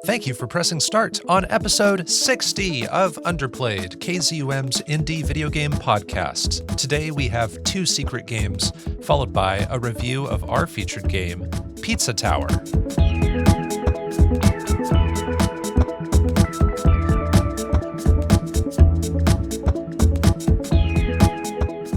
Thank you for pressing start on episode 60 of Underplayed, KZUM's indie video game podcast. Today we have two secret games, followed by a review of our featured game, Pizza Tower.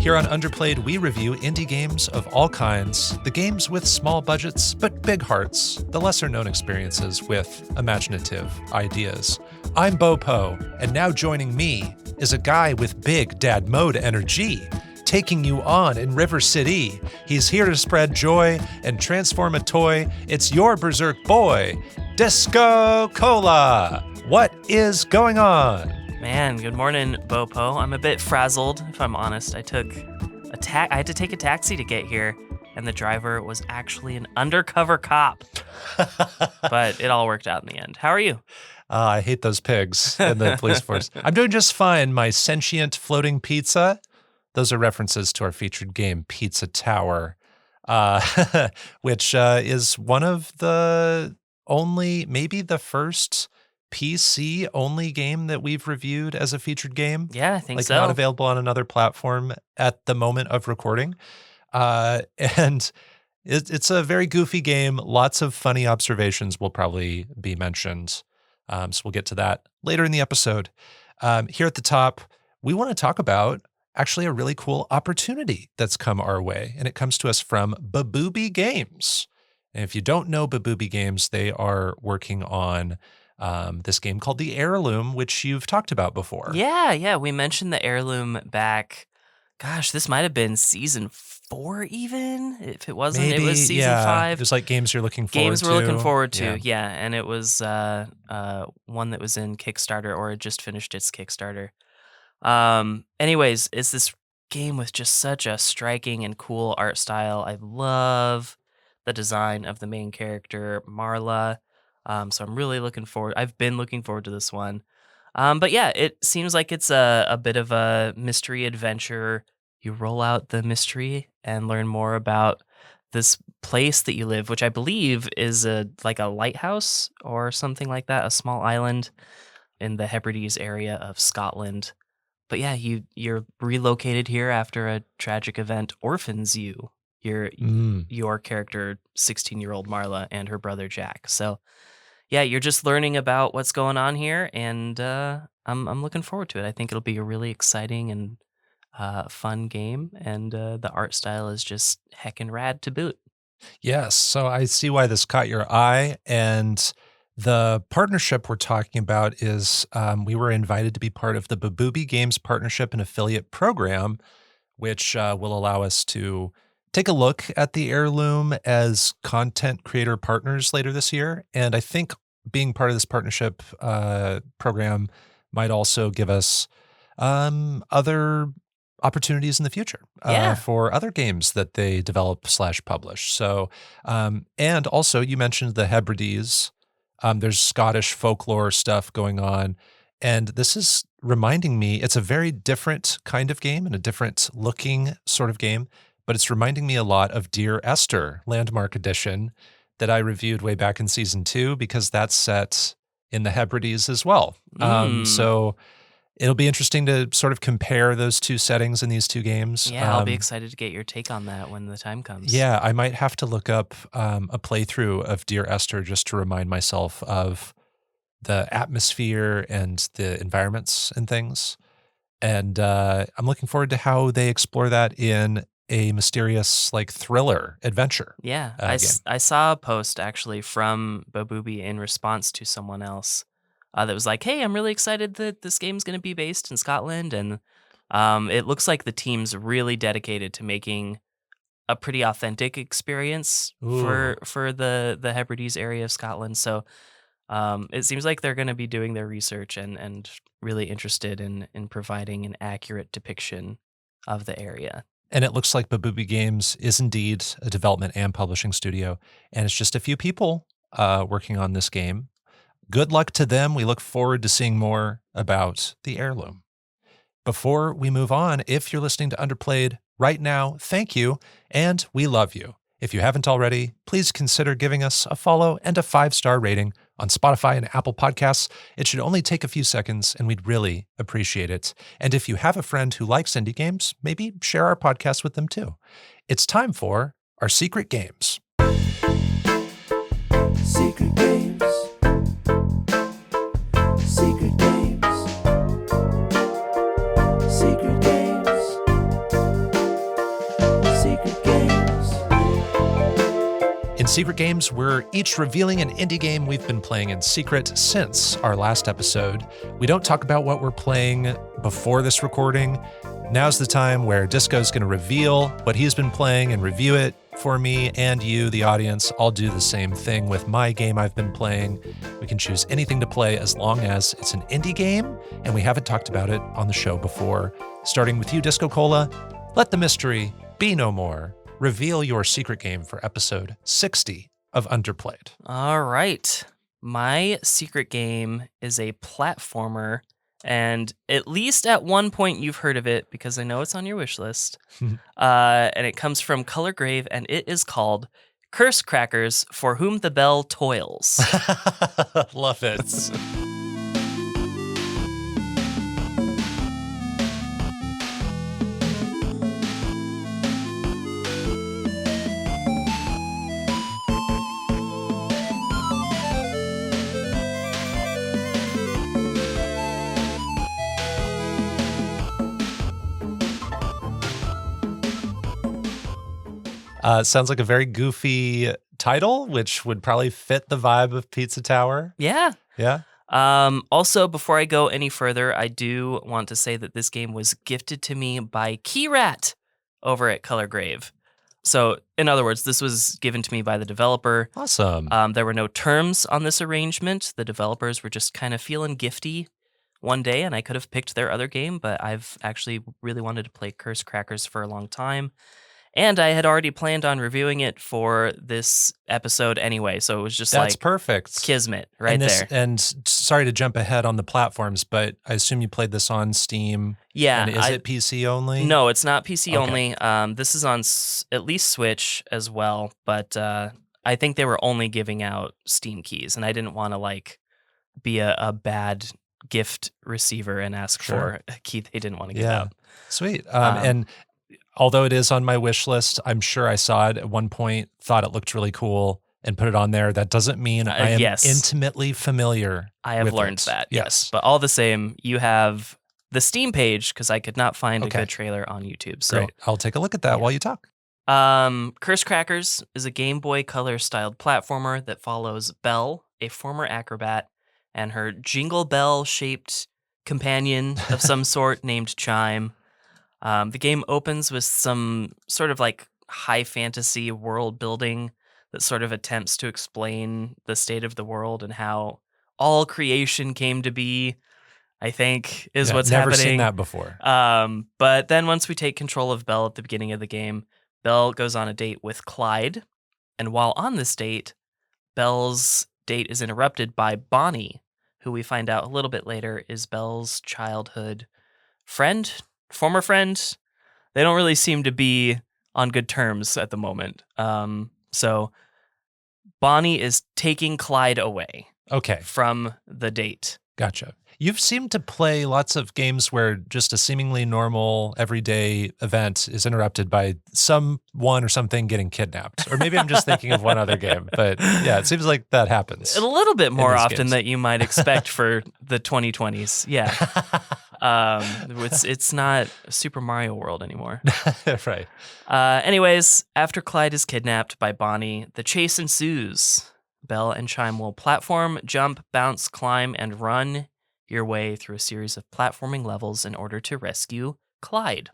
Here on Underplayed, we review indie games of all kinds, the games with small budgets but big hearts, the lesser-known experiences with imaginative ideas. I'm Bo Po, and now joining me is a guy with big dad mode energy, taking you on in River City. He's here to spread joy and transform a toy. It's your berserk boy, DiscoCola. What is going on? Man, good morning, Bopo. I'm a bit frazzled, if I'm honest. I had to take a taxi to get here, and the driver was actually an undercover cop. But it all worked out in the end. How are you? I hate those pigs in the police force. I'm doing just fine. My sentient floating pizza. Those are references to our featured game, Pizza Tower, which is one of the only, maybe the first PC-only game that we've reviewed as a featured game. Yeah, I think so. Not available on another platform at the moment of recording. And it's a very goofy game. Lots of funny observations will probably be mentioned. So we'll get to that later in the episode. Here at the top, we want to talk about actually a really cool opportunity that's come our way. And it comes to us from Babooby Games. And if you don't know Babooby Games, they are working on this game called The Heirloom, which you've talked about before. Yeah. We mentioned The Heirloom back, gosh, this might have been season 4 even. If it wasn't, Maybe, it was season 5. It was like games you're looking forward to. Games we're looking forward to, yeah. And it was one that was in Kickstarter or had just finished its Kickstarter. Anyways, it's this game with just such a striking and cool art style. I love the design of the main character, Marla. So I'm really looking forward. I've been looking forward to this one. But yeah, it seems like it's a bit of a mystery adventure. You roll out the mystery and learn more about this place that you live, which I believe is like a lighthouse or something like that, a small island in the Hebrides area of Scotland. But yeah, you're relocated here after a tragic event orphans you. Your character, 16-year-old Marla, and her brother Jack. So yeah, you're just learning about what's going on here, and I'm looking forward to it. I think it'll be a really exciting and fun game, and the art style is just heckin' rad to boot. Yes, so I see why this caught your eye, and the partnership we're talking about is we were invited to be part of the Babooby Games Partnership and Affiliate Program, which will allow us to take a look at The Heirloom as content creator partners later this year. And I think being part of this partnership program might also give us other opportunities in the future for other games that they develop/publish. So, and also you mentioned the Hebrides. There's Scottish folklore stuff going on. And this is reminding me, it's a very different kind of game and a different looking sort of game. But it's reminding me a lot of Dear Esther Landmark Edition that I reviewed way back in season 2, because that's set in the Hebrides as well. So it'll be interesting to sort of compare those two settings in these two games. Yeah, I'll be excited to get your take on that when the time comes. Yeah, I might have to look up a playthrough of Dear Esther just to remind myself of the atmosphere and the environments and things. And I'm looking forward to how they explore that in a mysterious thriller adventure. Yeah, I saw a post actually from Babooby in response to someone else that was like, hey, I'm really excited that this game's going to be based in Scotland. And it looks like the team's really dedicated to making a pretty authentic experience for the Hebrides area of Scotland. So it seems like they're going to be doing their research and really interested in providing an accurate depiction of the area. And it looks like Babooby Games is indeed a development and publishing studio, and it's just a few people working on this game. Good luck to them. We look forward to seeing more about The Heirloom. Before we move on, if you're listening to Underplayed right now, thank you, and we love you. If you haven't already, please consider giving us a follow and a 5-star rating on Spotify and Apple Podcasts. It should only take a few seconds, and we'd really appreciate it. And if you have a friend who likes indie games, maybe share our podcast with them too. It's time for our secret games. Secret games. Secret games. Secret games. Secret games. In Secret Games, we're each revealing an indie game we've been playing in secret since our last episode. We don't talk about what we're playing before this recording. Now's the time where Disco's going to reveal what he's been playing and review it for me and you, the audience. I'll do the same thing with my game I've been playing. We can choose anything to play as long as it's an indie game and we haven't talked about it on the show before. Starting with you, DiscoCola, let the mystery be no more. Reveal your secret game for episode 60 of Underplayed. All right. My secret game is a platformer, and at least at one point you've heard of it because I know it's on your wish list. And it comes from Color Grave, and it is called Curse Crackers for Whom the Belle Toils. Love it. Sounds like a very goofy title, which would probably fit the vibe of Pizza Tower. Yeah. Yeah. Also, before I go any further, I do want to say that this game was gifted to me by Keyrat over at Color Grave. So, in other words, this was given to me by the developer. Awesome. There were no terms on this arrangement. The developers were just kind of feeling gifty one day, and I could have picked their other game, but I've actually really wanted to play Curse Crackers for a long time. And I had already planned on reviewing it for this episode anyway, so it was just That's like perfect. kismet right there. And sorry to jump ahead on the platforms, but I assume you played this on Steam. Yeah. And is it PC only? No, it's not PC Okay. only. This is on at least Switch as well, but I think they were only giving out Steam keys, and I didn't want to like be a bad gift receiver and ask for a key they didn't want to give out. Sweet. And although it is on my wish list, I'm sure I saw it at one point, thought it looked really cool, and put it on there. That doesn't mean I am intimately familiar. I have with learned it. that. Yes. But all the same, you have the Steam page because I could not find a good trailer on YouTube. So great. I'll take a look at that while you talk. Curse Crackers is a Game Boy Color styled platformer that follows Belle, a former acrobat, and her jingle bell shaped companion of some sort named Chime. The game opens with some sort of like high fantasy world building that sort of attempts to explain the state of the world and how all creation came to be, I think, is what's never happening. Seen that before. But then once we take control of Belle at the beginning of the game, Belle goes on a date with Clyde. And while on this date, Belle's date is interrupted by Bonnie, who we find out a little bit later is Belle's childhood friend, former friend. They don't really seem to be on good terms at the moment. So Bonnie is taking Clyde away from the date. Gotcha. You've seemed to play lots of games where just a seemingly normal, everyday event is interrupted by someone or something getting kidnapped. Or maybe I'm just thinking of one other game. But yeah, it seems like that happens. A little bit more often games. than you might expect for the 2020s. Yeah. It's not Super Mario World anymore. Right. Anyways, after Clyde is kidnapped by Bonnie, the chase ensues. Belle and Chime will platform, jump, bounce, climb, and run your way through a series of platforming levels in order to rescue Clyde.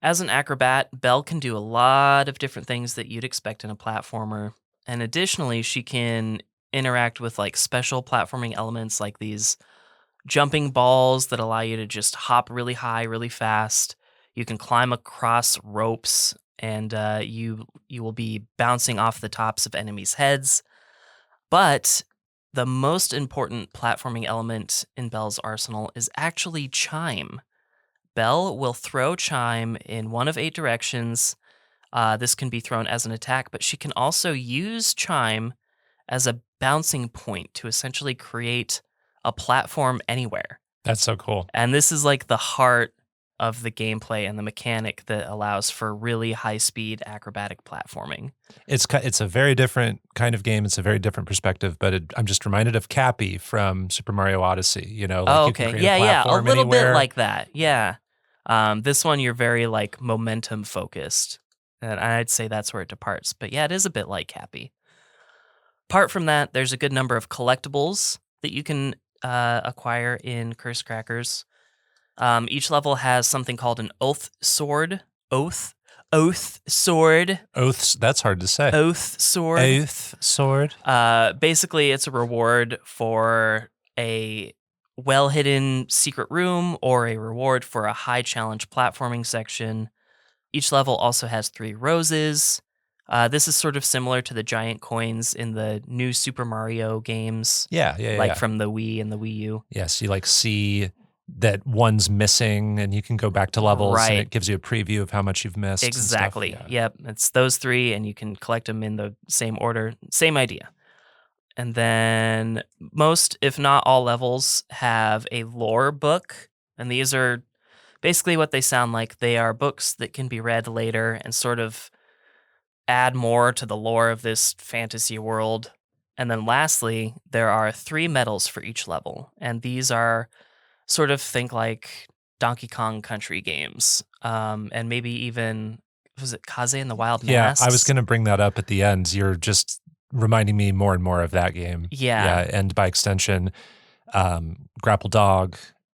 As an acrobat, Belle can do a lot of different things that you'd expect in a platformer, and additionally, she can interact with like special platforming elements like these jumping balls that allow you to just hop really high, really fast. You can climb across ropes, and you will be bouncing off the tops of enemies' heads. But the most important platforming element in Belle's arsenal is actually Chime. Belle will throw Chime in one of 8 directions. This can be thrown as an attack, but she can also use Chime as a bouncing point to essentially create a platform anywhere. That's so cool. And this is like the heart of the gameplay and the mechanic that allows for really high-speed acrobatic platforming. It's a very different kind of game. It's a very different perspective, but I'm just reminded of Cappy from Super Mario Odyssey. You know, like Oh, you can okay. create Yeah, a yeah. A platform little anywhere. bit like that. Yeah. This one, you're very like momentum focused. And I'd say that's where it departs. But yeah, it is a bit like Cappy. Apart from that, there's a good number of collectibles that you can acquire in Curse Crackers. Each level has something called an oath sword. Oath sword. Oaths. That's hard to say. Oath sword. Oath sword. Basically, it's a reward for a well-hidden secret room or a reward for a high-challenge platforming section. Each level also has 3 roses. This is sort of similar to the giant coins in the new Super Mario games, Yeah. from the Wii and the Wii U. Yes, you like see that one's missing, and you can go back to levels, and Right. it gives you a preview of how much you've missed. and stuff. Exactly. Yeah. Yep. It's those 3, and you can collect them in the same order. Same idea. And then most, if not all levels, have a lore book. And these are basically what they sound like. They are books that can be read later and sort of add more to the lore of this fantasy world. And then lastly, there are 3 medals for each level. And these are sort of think like Donkey Kong Country games. And maybe even, was it Kaze and the Wild Masks? Yeah, I was going to bring that up at the end. You're just reminding me more and more of that game. Yeah. And by extension, Grapple Dog.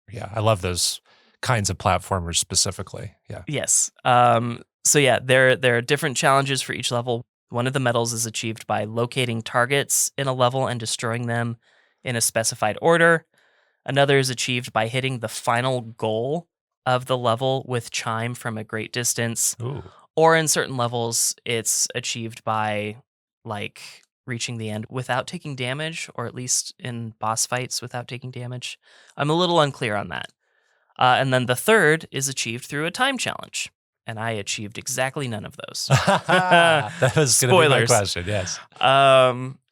Yeah, I love those kinds of platformers specifically. Yeah. Yes. So yeah, there are different challenges for each level. One of the medals is achieved by locating targets in a level and destroying them in a specified order. Another is achieved by hitting the final goal of the level with chime from a great distance. Ooh. Or in certain levels, it's achieved by like reaching the end without taking damage, or at least in boss fights without taking damage. I'm a little unclear on that. And then the third is achieved through a time challenge. And I achieved exactly none of those. That was going to be my Spoilers. question, yes.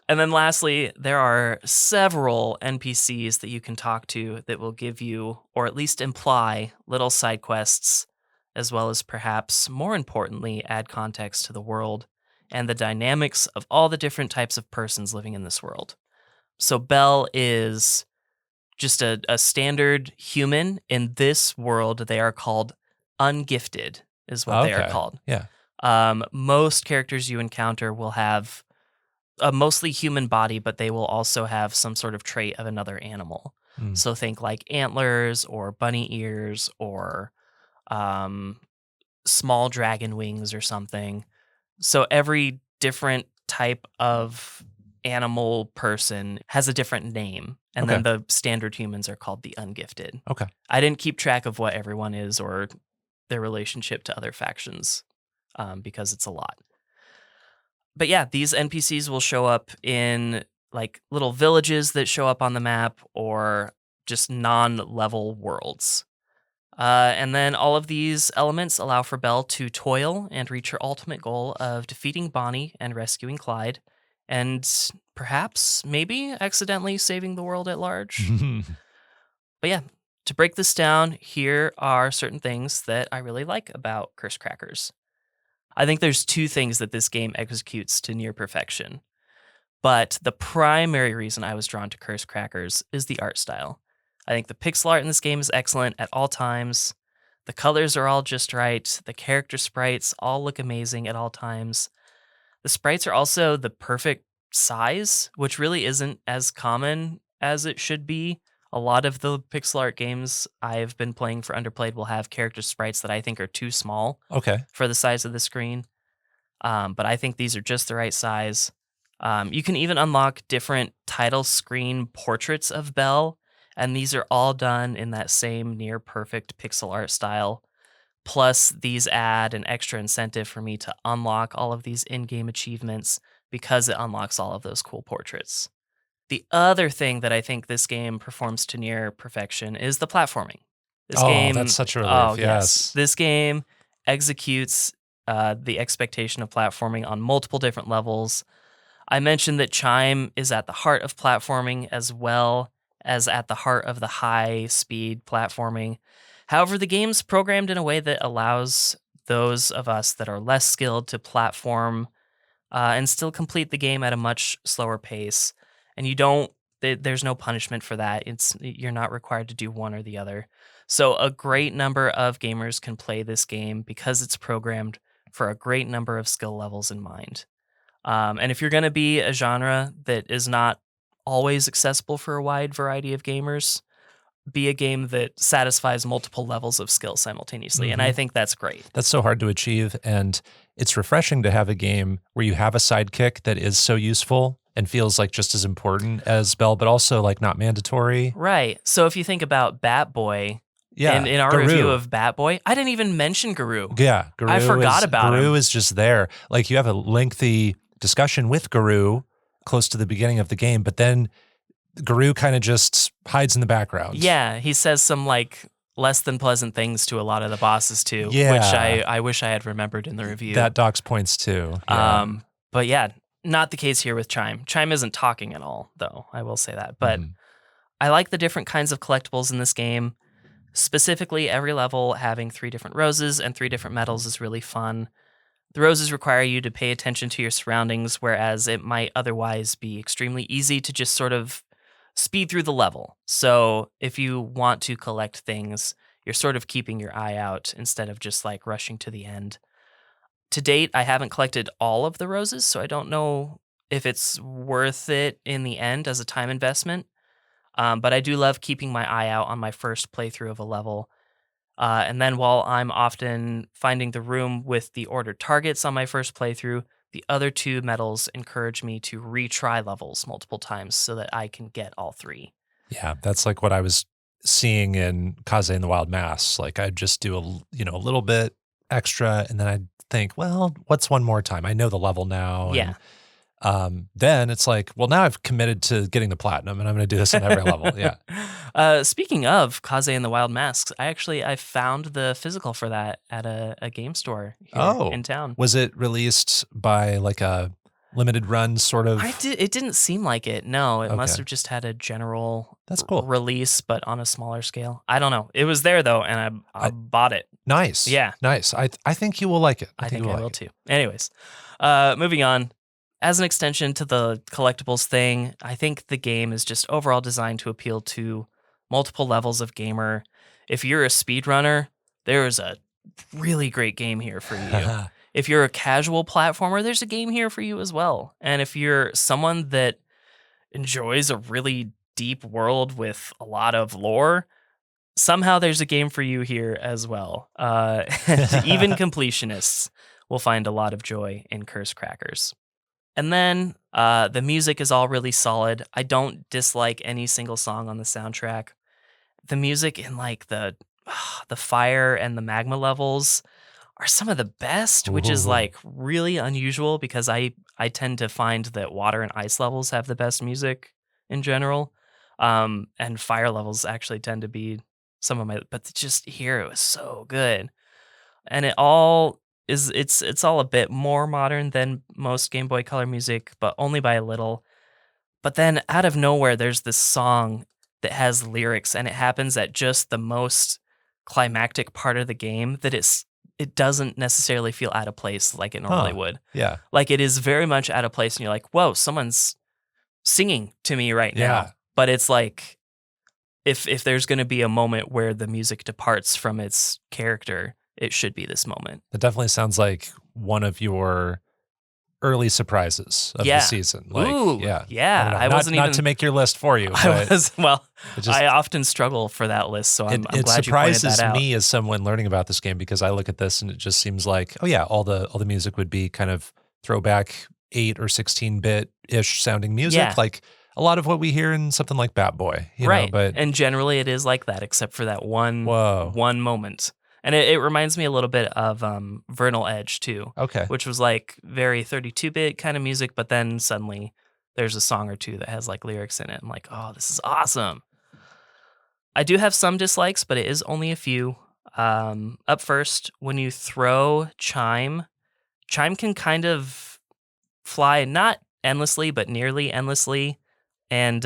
And then lastly, there are several NPCs that you can talk to that will give you, or at least imply, little side quests, as well as perhaps, more importantly, add context to the world and the dynamics of all the different types of persons living in this world. So Belle is just a standard human. In this world, they are called ungifted, is what they are Okay. called. Yeah. Most characters you encounter will have a mostly human body, but they will also have some sort of trait of another animal. Mm. So think like antlers or bunny ears or small dragon wings or something. So every different type of animal person has a different name. And then the standard humans are called the ungifted. Okay. I didn't keep track of what everyone is or their relationship to other factions because it's a lot. But yeah, these NPCs will show up in like little villages that show up on the map or just non-level worlds. And then all of these elements allow for Belle to toil and reach her ultimate goal of defeating Bonnie and rescuing Clyde, and perhaps, maybe, accidentally saving the world at large. But yeah, to break this down, here are certain things that I really like about Curse Crackers. I think there's 2 things that this game executes to near perfection. But the primary reason I was drawn to Curse Crackers is the art style. I think the pixel art in this game is excellent at all times. The colors are all just right. The character sprites all look amazing at all times. The sprites are also the perfect size, which really isn't as common as it should be. A lot of the pixel art games I've been playing for Underplayed will have character sprites that I think are too small for the size of the screen. But I think these are just the right size. You can even unlock different title screen portraits of Belle, and these are all done in that same near perfect pixel art style. Plus, these add an extra incentive for me to unlock all of these in-game achievements because it unlocks all of those cool portraits. The other thing that I think this game performs to near perfection is the platforming. This game, that's such a relief. Yes. This game executes the expectation of platforming on multiple different levels. I mentioned that Chime is at the heart of platforming as well as at the heart of the high-speed platforming. However, the game's programmed in a way that allows those of us that are less skilled to platform and still complete the game at a much slower pace. And there's no punishment for that. You're not required to do one or the other. So a great number of gamers can play this game because it's programmed for a great number of skill levels in mind. And if you're going to be a genre that is not always accessible for a wide variety of gamers, be a game that satisfies multiple levels of skill simultaneously. And I think that's great. That's so hard to achieve. And it's refreshing to have a game where you have a sidekick that is so useful and feels like just as important as Belle, but also like not mandatory. Right. So if you think about Bat Boy, Yeah. in our Guru. review of Bat Boy, I didn't even mention Guru. Yeah. Guru I forgot about him. Guru is just there. Like you have a lengthy discussion with Guru close to the beginning of the game, but then Guru kind of just hides in the background. Yeah, he says some like less than pleasant things to a lot of the bosses too, Yeah. which I wish I had remembered in the review. That docks points too. Yeah. But yeah, not the case here with Chime. Chime isn't talking at all, though, I will say that. But I like the different kinds of collectibles in this game. Specifically, every level having 3 different roses and 3 different medals is really fun. The roses require you to pay attention to your surroundings, whereas it might otherwise be extremely easy to just sort of speed through the level. So if you want to collect things, you're sort of keeping your eye out instead of just like rushing to the end. To date, I haven't collected all of the roses, so I don't know if it's worth it in the end as a time investment. But I do love keeping my eye out on my first playthrough of a level. And then while I'm often finding the room with the ordered targets on my first playthrough, the other 2 medals encourage me to retry levels multiple times so that I can get all 3. Yeah, that's like what I was seeing in Kaze and the Wild Mass. Like I'd just do a little bit extra, and then I'd think, well, what's one more time? I know the level now. Yeah. And then it's like, well, now I've committed to getting the platinum, and I'm going to do this on every level. Yeah. Speaking of Kaze and the Wild Masks, I found the physical for that at a game store here in town. Was it released by like a limited run sort of? It didn't seem like it. No, it must Okay. have just had a general That's cool. release, but on a smaller scale. I don't know. It was there though, and I bought it. Nice. Yeah. Nice. I think you will like it. I think you I like will it. too. Anyways, moving on. As an extension to the collectibles thing, I think the game is just overall designed to appeal to multiple levels of gamer. If you're a speedrunner, there is a really great game here for you. If you're a casual platformer, there's a game here for you as well. And if you're someone that enjoys a really deep world with a lot of lore, somehow there's a game for you here as well. Even completionists will find a lot of joy in Curse Crackers. And then the music is all really solid. I don't dislike any single song on the soundtrack. The music in like the fire and the magma levels are some of the best, which is like really unusual because I tend to find that water and ice levels have the best music in general. And fire levels actually tend to be some of my, but just here it was so good. And it all is, it's all a bit more modern than most Game Boy Color music, but only by a little. But then out of nowhere, there's this song that has lyrics, and it happens at just the most climactic part of the game that it doesn't necessarily feel out of place like it normally would. Yeah. Like it is very much out of place, and you're like, whoa, someone's singing to me right now. But it's like, if there's going to be a moment where the music departs from its character, it should be this moment. That definitely sounds like one of your early surprises of the season. Like, Ooh, yeah. I wasn't not even to make your list for you. I often struggle for that list, so I'm glad you pointed that out. It surprises me as someone learning about this game because I look at this and it just seems like, oh yeah, all the music would be kind of throwback 8 or 16-bit ish sounding music, Yeah. like a lot of what we hear in something like Bat Boy, you know, but and generally it is like that, except for that one moment. And it reminds me a little bit of Vernal Edge too, okay, which was like very 32-bit kind of music, but then suddenly there's a song or two that has like lyrics in it. I'm like, oh, this is awesome. I do have some dislikes, but it is only a few. Up first, when you throw Chime can kind of fly not endlessly, but nearly endlessly. And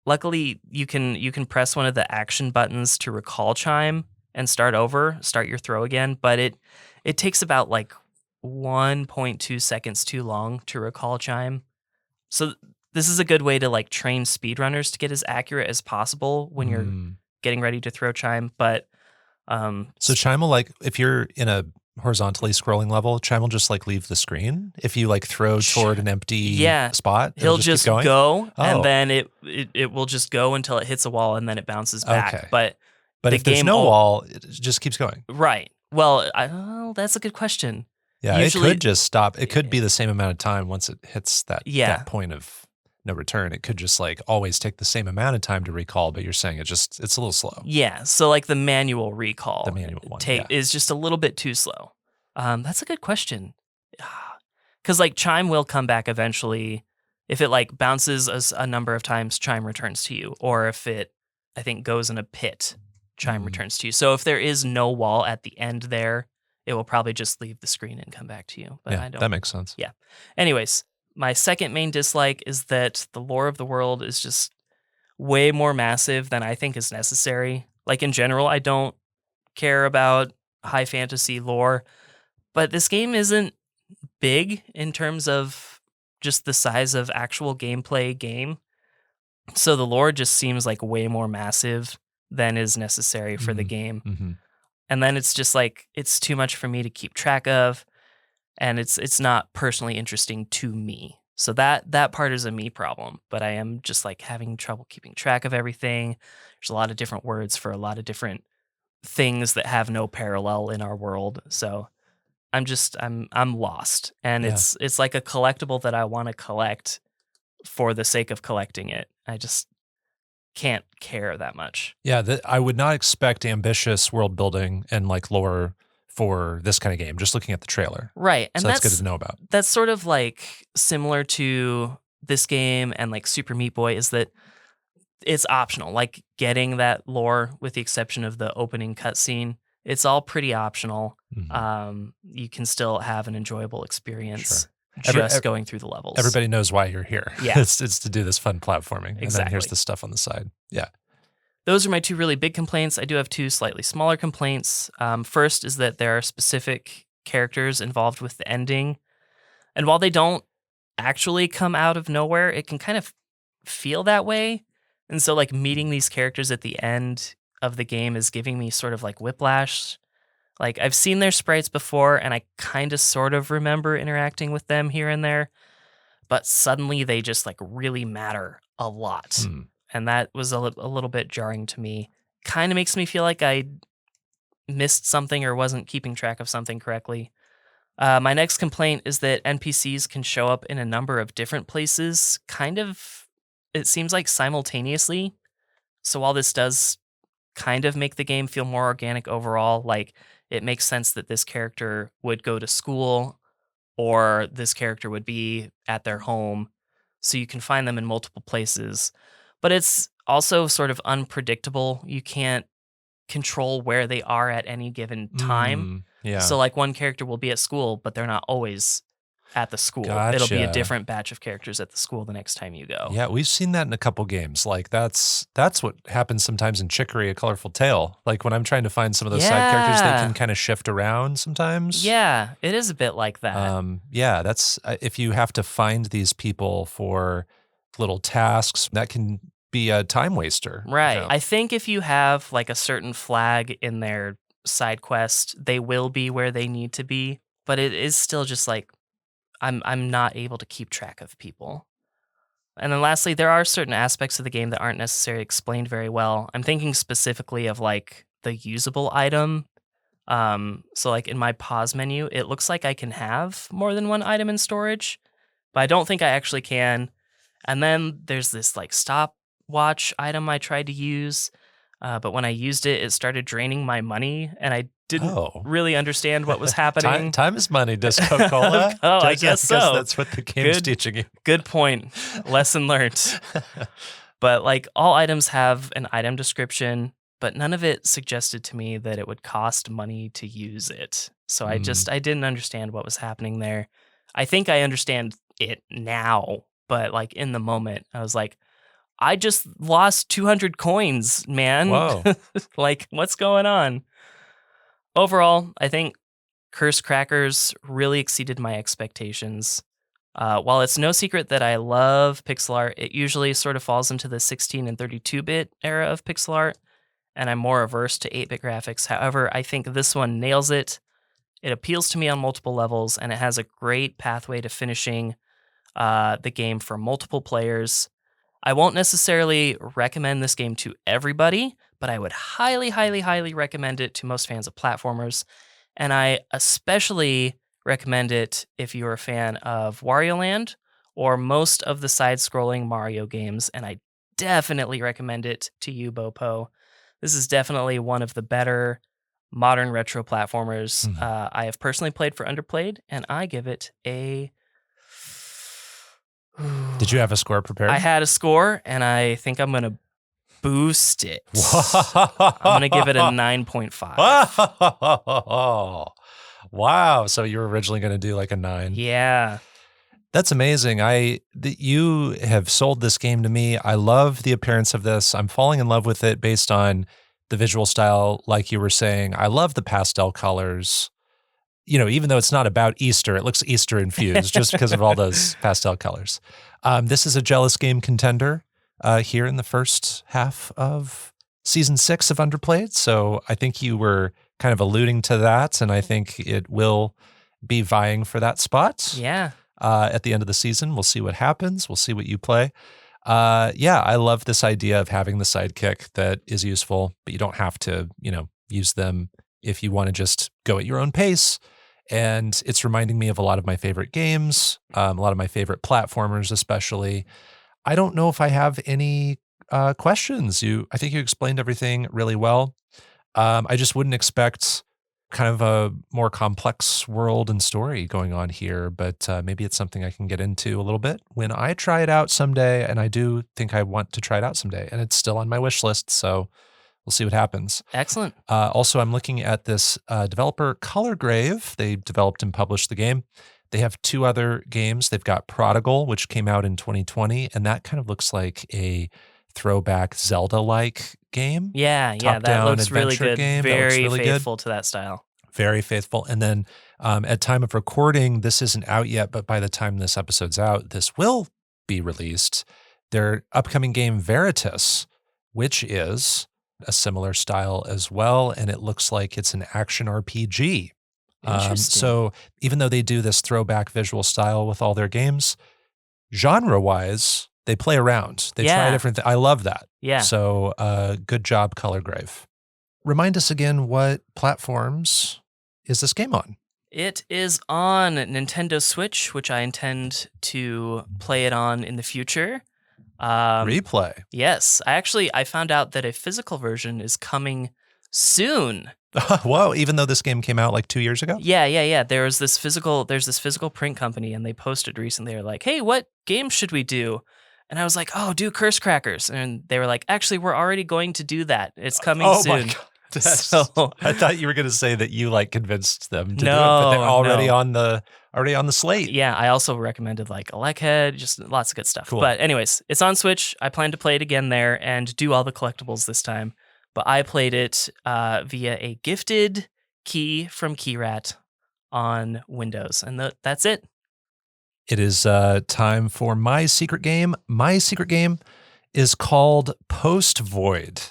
luckily, you can press one of the action buttons to recall chime and start your throw again. But it takes about like 1.2 seconds too long to recall chime. So this is a good way to like train speedrunners to get as accurate as possible when you're getting ready to throw chime. But so chime will like, if you're in a horizontally scrolling level, chime will just like leave the screen. If you like throw toward an empty spot, he'll it'll just keep going? go, Oh. and then it will just go until it hits a wall, and then it bounces back. Okay. But if there's no wall, it just keeps going. Right. Well, that's a good question. Yeah, Usually, it could just stop. It could be the same amount of time once it hits that point of no return. It could just like always take the same amount of time to recall, but you're saying it's a little slow. Yeah, so like the manual recall is just a little bit too slow. That's a good question. Because like chime will come back eventually. If it like bounces a number of times, chime returns to you. Or if it, I think, goes in a pit, chime returns to you. So if there is no wall at the end there, it will probably just leave the screen and come back to you. But yeah, that makes sense. Yeah. Anyways, my second main dislike is that the lore of the world is just way more massive than I think is necessary. Like in general, I don't care about high fantasy lore, but this game isn't big in terms of just the size of actual gameplay game. So the lore just seems like way more massive than is necessary for the game. Mm-hmm. And then it's just like, it's too much for me to keep track of. And it's not personally interesting to me. So that part is a me problem, but I am just like having trouble keeping track of everything. There's a lot of different words for a lot of different things that have no parallel in our world. So I'm lost. And it's like a collectible that I want to collect for the sake of collecting it. I just can't care that much. Yeah, I would not expect ambitious world building and like lore for this kind of game, just looking at the trailer. Right. And so that's good to know about. That's sort of like similar to this game and like Super Meat Boy, is that it's optional. Like getting that lore, with the exception of the opening cutscene, it's all pretty optional. Mm-hmm. You can still have an enjoyable experience going through the levels. Everybody knows why you're here. Yeah. it's to do this fun platforming. Exactly. And then here's the stuff on the side. Yeah. Those are my two really big complaints. I do have two slightly smaller complaints. First is that there are specific characters involved with the ending. And while they don't actually come out of nowhere, it can kind of feel that way. And so like meeting these characters at the end of the game is giving me sort of like whiplash. Like I've seen their sprites before and I kind of sort of remember interacting with them here and there, but suddenly they just like really matter a lot. And that was a little bit jarring to me. Kind of makes me feel like I missed something or wasn't keeping track of something correctly. My next complaint is that NPCs can show up in a number of different places, kind of, it seems like simultaneously. So while this does kind of make the game feel more organic overall, like it makes sense that this character would go to school or this character would be at their home. So you can find them in multiple places. But it's also sort of unpredictable. You can't control where they are at any given time. Yeah. So like one character will be at school, but they're not always at the school. Gotcha. It'll be a different batch of characters at the school the next time you go. Yeah, we've seen that in a couple games. Like that's what happens sometimes in Chicory: A Colorful Tale. Like when I'm trying to find some of those side characters, they can kind of shift around sometimes. Yeah, it is a bit like that. Yeah, that's if you have to find these people for little tasks, that can be a time waster. Right. You know? I think if you have like a certain flag in their side quest, they will be where they need to be, but it is still just like I'm not able to keep track of people. And then lastly, there are certain aspects of the game that aren't necessarily explained very well. I'm thinking specifically of like the usable item. So like in my pause menu, it looks like I can have more than one item in storage, but I don't think I actually can. And then there's this like stopwatch item I tried to use, but when I used it, it started draining my money, and I didn't really understand what was happening. Time is money, DiscoCola. I guess so. That's what the game's teaching you. Good point. Lesson learned. But like all items have an item description, but none of it suggested to me that it would cost money to use it. So I didn't understand what was happening there. I think I understand it now, but like in the moment, I was like, I just lost 200 coins, man. Whoa. Like, what's going on? Overall, I think Curse Crackers really exceeded my expectations. While it's no secret that I love pixel art, it usually sort of falls into the 16 and 32-bit era of pixel art, and I'm more averse to 8-bit graphics. However, I think this one nails it. It appeals to me on multiple levels, and it has a great pathway to finishing the game for multiple players. I won't necessarily recommend this game to everybody, but I would highly, highly, highly recommend it to most fans of platformers. And I especially recommend it if you're a fan of Wario Land or most of the side-scrolling Mario games. And I definitely recommend it to you, Bopo. This is definitely one of the better modern retro platformers I have personally played for Underplayed, and I give it a... Did you have a score prepared? I had a score, and I think I'm going to boost it. I'm going to give it a 9.5. Wow. So you were originally going to do like a 9. Yeah. That's amazing. You have sold this game to me. I love the appearance of this. I'm falling in love with it based on the visual style, like you were saying. I love the pastel colors. You know, even though it's not about Easter, it looks Easter infused just because of all those pastel colors. This is a jealous game contender here in the first half of season 6 of Underplayed. So I think you were kind of alluding to that, and I think it will be vying for that spot. Yeah. At the end of the season, we'll see what happens. We'll see what you play. Yeah, I love this idea of having the sidekick that is useful, but you don't have to, use them if you want to just go at your own pace. And it's reminding me of a lot of my favorite games, a lot of my favorite platformers, especially. I don't know if I have any questions. I think you explained everything really well. I just wouldn't expect kind of a more complex world and story going on here, but maybe it's something I can get into a little bit when I try it out someday. And I do think I want to try it out someday, and it's still on my wish list. So we'll see what happens. Excellent. Also, I'm looking at this developer, Colorgrave. They developed and published the game. They have 2 other games. They've got Prodigal, which came out in 2020, and that kind of looks like a throwback Zelda-like game. Yeah, that looks really good. Game. Very really faithful to that style. Very faithful. And then at time of recording, this isn't out yet, but by the time this episode's out, this will be released. Their upcoming game, Veritas, which is a similar style as well, and it looks like it's an action RPG. So even though they do this throwback visual style with all their games, genre-wise, they play around. They try different things. I love that. Yeah. So good job, Colorgrave. Remind us again, what platforms is this game on? It is on Nintendo Switch, which I intend to play it on in the future. Replay. Yes. I found out that a physical version is coming soon. Whoa, even though this game came out like 2 years ago? Yeah. There's this physical print company, and they posted recently, they're like, hey, what game should we do? And I was like, oh, do Curse Crackers. And they were like, actually, we're already going to do that. It's coming soon. My God. So I thought you were going to say that you convinced them to do it, No, but they're already no. on the slate. Yeah, I also recommended Electhead, just lots of good stuff. Cool. But anyways, it's on Switch. I plan to play it again there and do all the collectibles this time. But I played it via a gifted key from Keyrat on Windows, and that's it. It is time for my secret game. My secret game is called Post Void.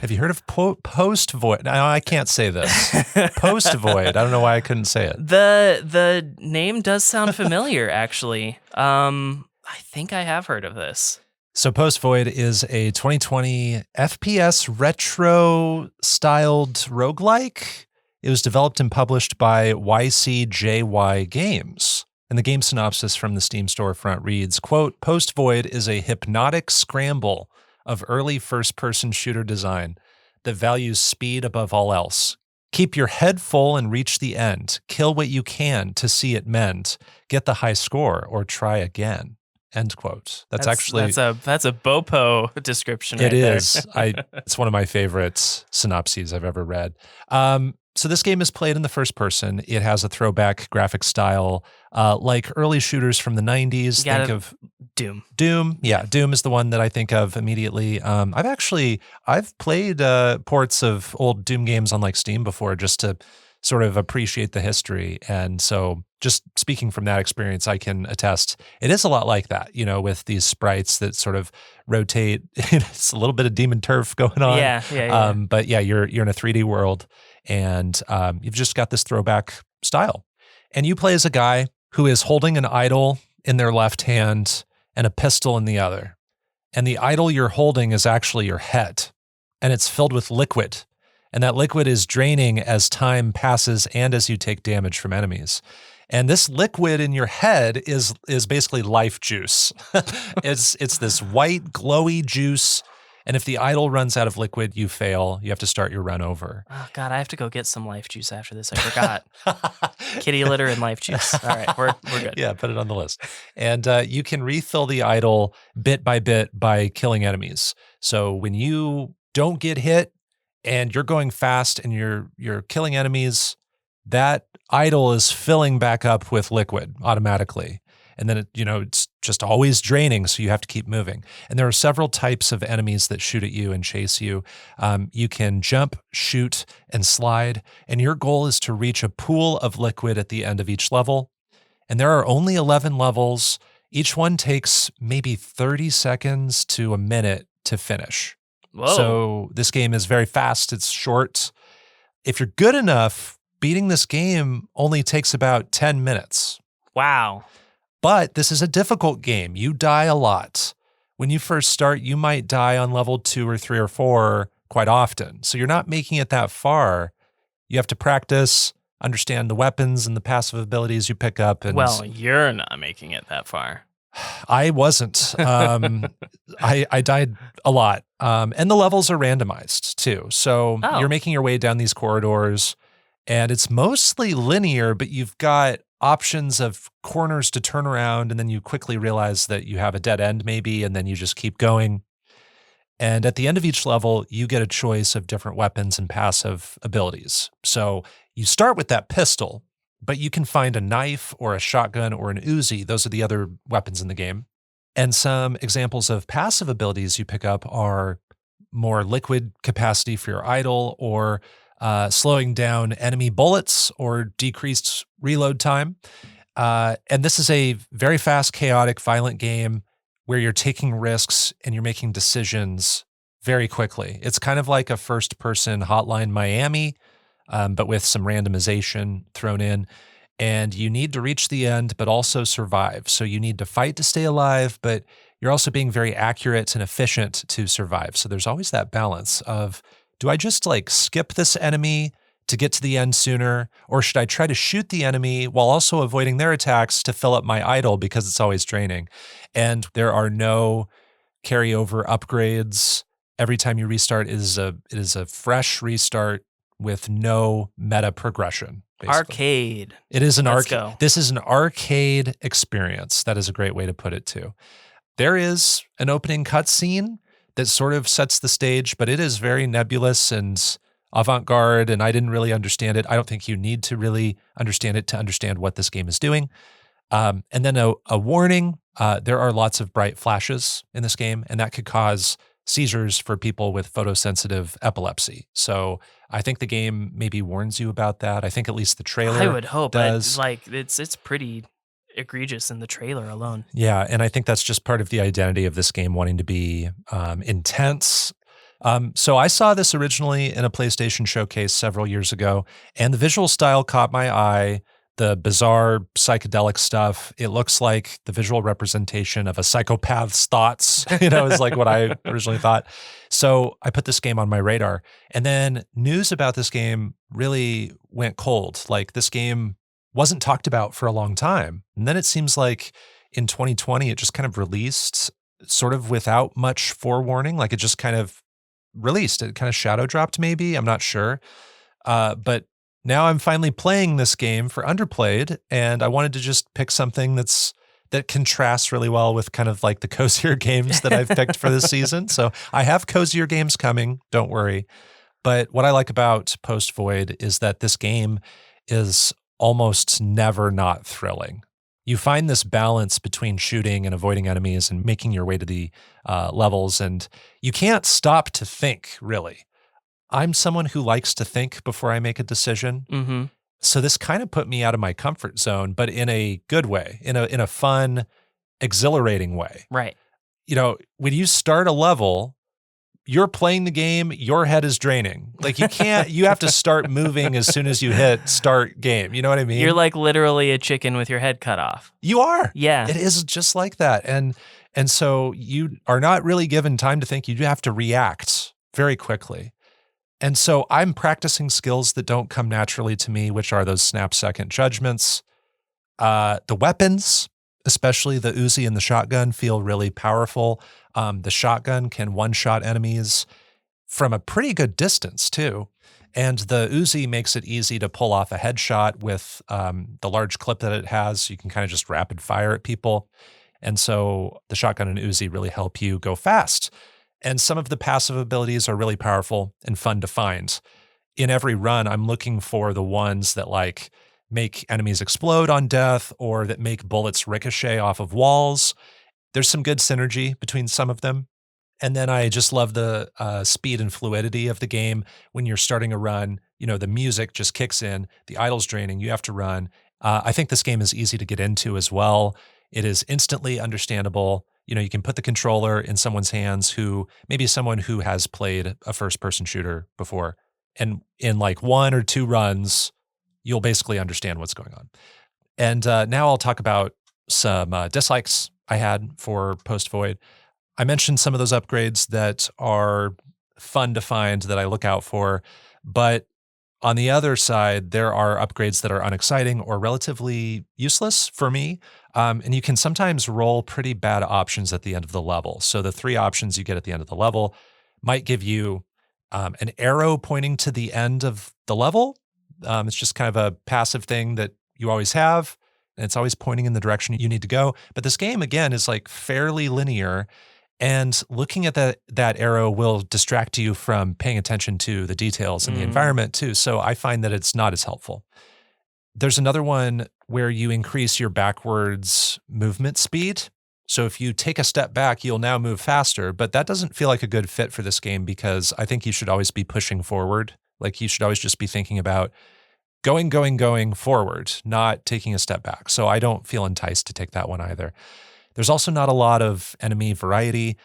Have you heard of Post Void? No, I can't say this. Post Void. I don't know why I couldn't say it. The name does sound familiar, actually. I think I have heard of this. So Post Void is a 2020 FPS retro-styled roguelike. It was developed and published by YCJY Games. And the game synopsis from the Steam storefront reads, quote, Post Void is a hypnotic scramble of early first-person shooter design. that values speed above all else. Keep your head full and reach the end. Kill what you can to see it mend. Get the high score or try again. End quote. That's actually that's a Bopo description. It right there. is. It's one of my favorite synopses I've ever read. So this game is played in the first person. It has a throwback graphic style, like early shooters from the 90s. Think of Doom. Doom. Yeah, Doom is the one that I think of immediately. I've played ports of old Doom games on like Steam before just to sort of appreciate the history. And so just speaking from that experience, I can attest it is a lot like that, with these sprites that sort of rotate. It's a little bit of demon turf going on. Yeah. But yeah, you're in a 3D world and you've just got this throwback style. And you play as a guy who is holding an idol in their left hand and a pistol in the other. And the idol you're holding is actually your head, and it's filled with liquid. And that liquid is draining as time passes and as you take damage from enemies. And this liquid in your head is basically life juice. It's this white, glowy juice. And if the idol runs out of liquid, you fail. You have to start your run over. Oh, God, I have to go get some life juice after this. I forgot. Kitty litter and life juice. All right, we're good. Yeah, put it on the list. And you can refill the idol bit by killing enemies. So when you don't get hit and you're going fast and you're killing enemies, that idol is filling back up with liquid automatically. And then it's just always draining, so you have to keep moving. And there are several types of enemies that shoot at you and chase you. You can jump, shoot, and slide, and your goal is to reach a pool of liquid at the end of each level. And there are only 11 levels. Each one takes maybe 30 seconds to a minute to finish. Whoa. So this game is very fast. It's short. If you're good enough, beating this game only takes about 10 minutes. Wow. But this is a difficult game. You die a lot. When you first start, you might die on level 2 or 3 or 4 quite often. So you're not making it that far. You have to practice, understand the weapons and the passive abilities you pick up. And well, you're not making it that far. I wasn't. I died a lot. And the levels are randomized too. So you're making your way down these corridors and it's mostly linear, but you've got options of corners to turn around, and then you quickly realize that you have a dead end maybe, and then you just keep going. And at the end of each level, you get a choice of different weapons and passive abilities. So you start with that pistol, but you can find a knife or a shotgun or an Uzi. Those are the other weapons in the game. And some examples of passive abilities you pick up are more liquid capacity for your idol, or slowing down enemy bullets, or decreased reload time. And this is a very fast, chaotic, violent game where you're taking risks and you're making decisions very quickly. It's kind of like a first-person Hotline Miami, but with some randomization thrown in. And you need to reach the end, but also survive. So you need to fight to stay alive, but you're also being very accurate and efficient to survive. So there's always that balance of, do I just skip this enemy to get to the end sooner? Or should I try to shoot the enemy while also avoiding their attacks to fill up my idol because it's always draining? And there are no carryover upgrades. Every time you restart, it is a fresh restart with no meta progression. Basically. Arcade. It is an Let's arcade. go. This is an arcade experience. That is a great way to put it too. There is an opening cutscene that sort of sets the stage, but it is very nebulous and avant-garde, and I didn't really understand it. I don't think you need to really understand it to understand what this game is doing. And then a warning, there are lots of bright flashes in this game, and that could cause seizures for people with photosensitive epilepsy. So I think the game maybe warns you about that. I think at least the trailer I would hope. does. It's pretty egregious in the trailer alone. Yeah, and I think that's just part of the identity of this game, wanting to be intense. So I saw this originally in a PlayStation showcase several years ago, and the visual style caught my eye. The bizarre psychedelic stuff. It looks like the visual representation of a psychopath's thoughts, is like what I originally thought. So I put this game on my radar, and then news about this game really went cold. Like, this game wasn't talked about for a long time. And then it seems like in 2020, it just kind of released sort of without much forewarning. Like, it just kind of released. It kind of shadow dropped maybe, I'm not sure. But now I'm finally playing this game for Underplayed, and I wanted to just pick something that contrasts really well with kind of like the cozier games that I've picked for this season. So I have cozier games coming, don't worry. But what I like about Post Void is that this game is almost never not thrilling. You find this balance between shooting and avoiding enemies and making your way to the levels, and you can't stop to think, really. I'm someone who likes to think before I make a decision. Mm-hmm. So this kind of put me out of my comfort zone, but in a good way, in a fun, exhilarating way. Right. You know, when you start a level, you're playing the game, your head is draining. Like you have to start moving as soon as you hit start game. You know what I mean? You're like literally a chicken with your head cut off. You are. Yeah. It is just like that. And so you are not really given time to think. You have to react very quickly. And so I'm practicing skills that don't come naturally to me, which are those snap-second judgments. The weapons, especially the Uzi and the shotgun, feel really powerful. The shotgun can one-shot enemies from a pretty good distance, too. And the Uzi makes it easy to pull off a headshot with the large clip that it has. You can kind of just rapid fire at people. And so the shotgun and Uzi really help you go fast. And some of the passive abilities are really powerful and fun to find. In every run, I'm looking for the ones that like make enemies explode on death or that make bullets ricochet off of walls. There's some good synergy between some of them. And then I just love the speed and fluidity of the game. When you're starting a run, you know, the music just kicks in, the idle's draining, you have to run. I think this game is easy to get into as well. It is instantly understandable. You know, you can put the controller in someone's hands who, maybe someone who has played a first-person shooter before. And in like 1 or 2 runs, you'll basically understand what's going on. And now I'll talk about some dislikes I had for Post Void. I mentioned some of those upgrades that are fun to find that I look out for. But on the other side, there are upgrades that are unexciting or relatively useless for me. And you can sometimes roll pretty bad options at the end of the level. So the 3 options you get at the end of the level might give you an arrow pointing to the end of the level. It's just kind of a passive thing that you always have, and it's always pointing in the direction you need to go. But this game, again, is like fairly linear. And looking at that arrow will distract you from paying attention to the details in the environment too. So I find that it's not as helpful. There's another one where you increase your backwards movement speed. So if you take a step back, you'll now move faster, but that doesn't feel like a good fit for this game because I think you should always be pushing forward. Like you should always just be thinking about going forward, not taking a step back. So I don't feel enticed to take that one either. There's also not a lot of enemy variety.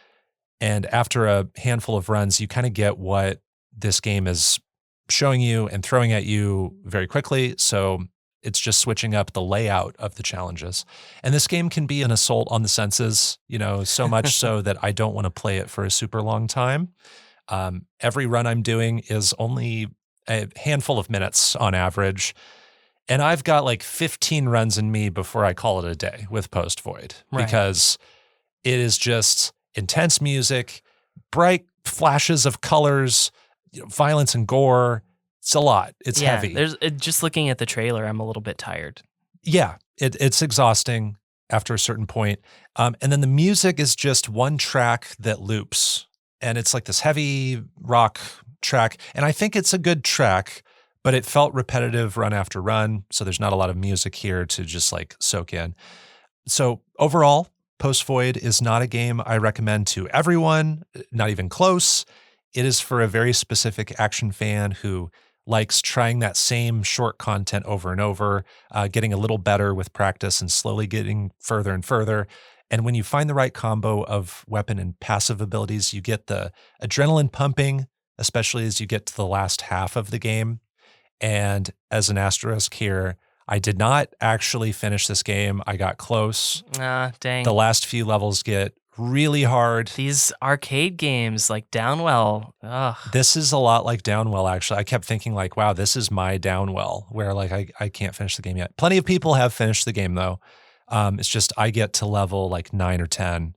And after a handful of runs, you kind of get what this game is showing you and throwing at you very quickly. So it's just switching up the layout of the challenges. And this game can be an assault on the senses, you know, so much so that I don't want to play it for a super long time. Every run I'm doing is only a handful of minutes on average. And I've got like 15 runs in me before I call it a day with Post Void because it is just intense music, bright flashes of colors, you know, violence and gore. It's a lot. It's heavy. Just looking at the trailer, I'm a little bit tired. Yeah, it's exhausting after a certain point. And then the music is just one track that loops. And it's like this heavy rock track. And I think it's a good track, but it felt repetitive run after run. So there's not a lot of music here to just like soak in. So overall, Post Void is not a game I recommend to everyone, not even close. It is for a very specific action fan who likes trying that same short content over and over, getting a little better with practice and slowly getting further and further. And when you find the right combo of weapon and passive abilities, you get the adrenaline pumping, especially as you get to the last half of the game. And as an asterisk here, I did not actually finish this game. I got close. Dang. The last few levels get really hard. These arcade games like Downwell. Ugh. This is a lot like Downwell, actually. I kept thinking like, wow, this is my Downwell, where like I can't finish the game yet. Plenty of people have finished the game though. It's just I get to level like 9 or 10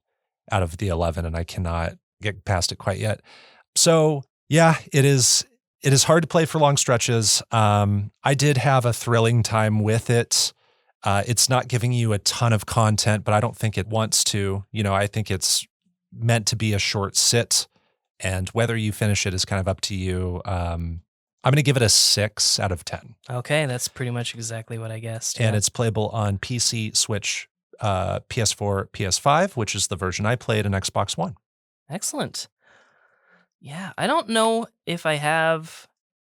out of the 11 and I cannot get past it quite yet. So yeah, it is hard to play for long stretches. I did have a thrilling time with it. It's not giving you a ton of content, but I don't think it wants to. I think it's meant to be a short sit, and whether you finish it is kind of up to you. I'm going to give it a 6 out of 10. Okay, that's pretty much exactly what I guessed. And yeah. it's playable on PC, Switch, PS4, PS5, which is the version I played, and Xbox One. Excellent. Yeah, I don't know if I have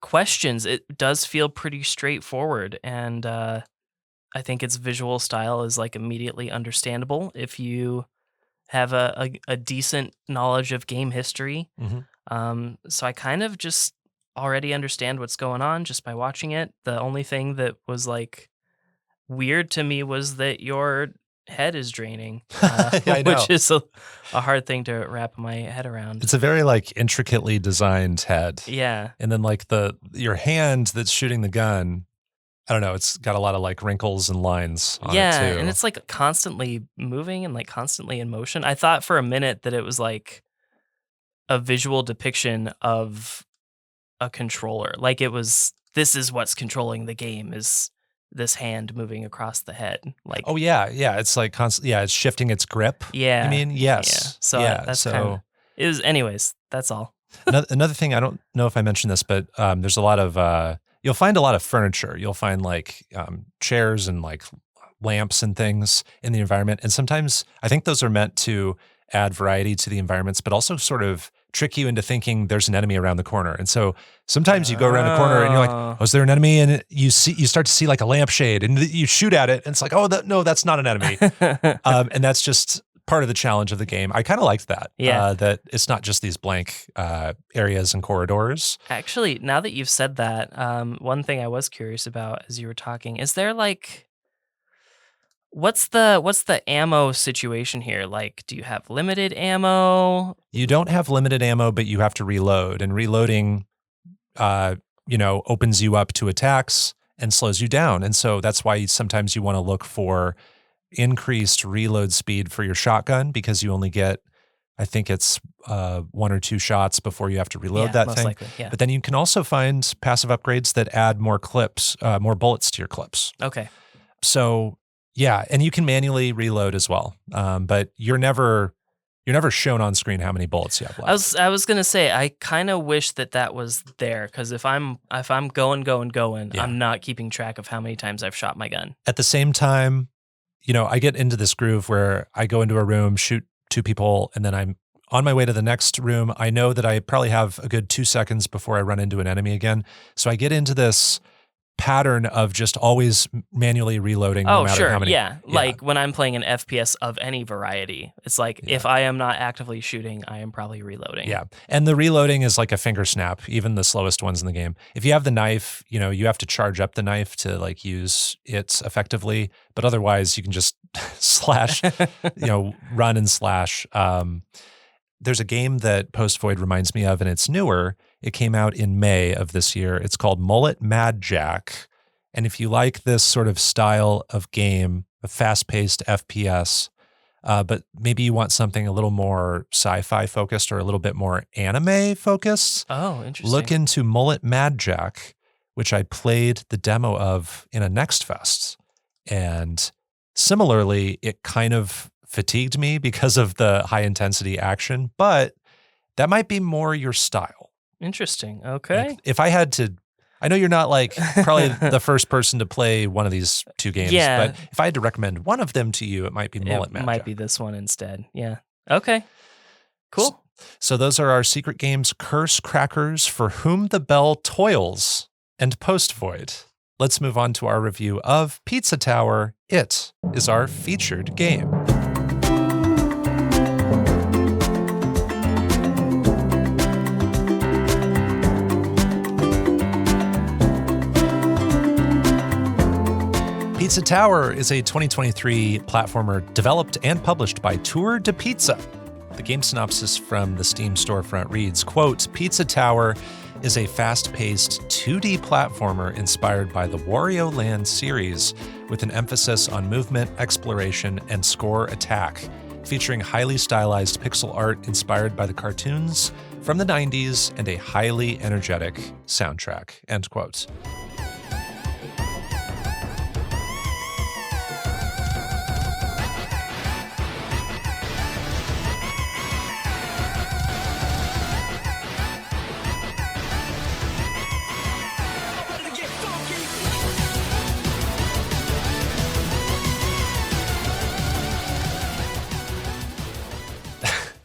questions. It does feel pretty straightforward, and I think its visual style is like immediately understandable if you have a decent knowledge of game history. So I kind of just already understand what's going on just by watching it. The only thing that was like weird to me was that your head is draining, I know. which is a hard thing to wrap my head around. It's a very like intricately designed head. Yeah. And then like your hand that's shooting the gun, I don't know, it's got a lot of like wrinkles and lines on it too. And it's like constantly moving and like constantly in motion. I thought for a minute that it was like a visual depiction of a controller. Like this is what's controlling the game, is this hand moving across the head. Like, oh yeah, it's like constant. Yeah, it's shifting its grip. yeah. I mean, yes. Yeah. So that's so kind of it was. Anyways, that's all. another thing, I don't know if I mentioned this, but there's a lot of you'll find a lot of furniture. You'll find like chairs and like lamps and things in the environment, and sometimes I think those are meant to add variety to the environments, but also sort of trick you into thinking there's an enemy around the corner. And so sometimes you go around the corner and you're like, oh, is there an enemy? And you start to see like a lampshade and you shoot at it. And it's like, oh, no, that's not an enemy. And that's just part of the challenge of the game. I kind of liked that. Yeah. That it's not just these blank areas and corridors. Actually, now that you've said that, one thing I was curious about as you were talking, is there like, what's the ammo situation here? Like, do you have limited ammo? You don't have limited ammo, but you have to reload, and reloading, opens you up to attacks and slows you down. And so that's why sometimes you want to look for increased reload speed for your shotgun, because you only get, I think it's 1 or 2 shots before you have to reload that most thing. likely, yeah. But then you can also find passive upgrades that add more clips, more bullets to your clips. Okay. So yeah, and you can manually reload as well, but you're never shown on screen how many bullets you have left. I was gonna say, I kind of wish that was there, because if I'm going, Yeah. I'm not keeping track of how many times I've shot my gun. At the same time, I get into this groove where I go into a room, shoot 2 people, and then I'm on my way to the next room. I know that I probably have a good 2 seconds before I run into an enemy again. So I get into this pattern of just always manually reloading no matter how many. Yeah. Like when I'm playing an FPS of any variety, it's like if I am not actively shooting, I am probably reloading. Yeah. And the reloading is like a finger snap, even the slowest ones in the game. If you have the knife, you have to charge up the knife to like use it effectively, but otherwise you can just slash, run and slash. There's a game that Post Void reminds me of, and it's newer. It came out in May of this year. It's called Mullet Mad Jack. And if you like this sort of style of game, a fast-paced FPS, but maybe you want something a little more sci-fi focused or a little bit more anime focused, Oh, interesting. look into Mullet Mad Jack, which I played the demo of in a Next Fest. And similarly, it kind of fatigued me because of the high intensity action, but that might be more your style. Interesting. Okay. Like, if I had to, I know you're not like probably the first person to play one of these 2 games, Yeah. but if I had to recommend one of them to you, it might be Mullet Mad It might Jack. be this one instead. Yeah. Okay. Cool. So those are our secret games: Curse Crackers, For Whom the Bell Toils, and Post Void. Let's move on to our review of Pizza Tower. It is our featured game. Pizza Tower is a 2023 platformer developed and published by Tour de Pizza. The game synopsis from the Steam storefront reads, quote, Pizza Tower is a fast-paced 2D platformer inspired by the Wario Land series with an emphasis on movement, exploration, and score attack, featuring highly stylized pixel art inspired by the cartoons from the 90s and a highly energetic soundtrack, end quote.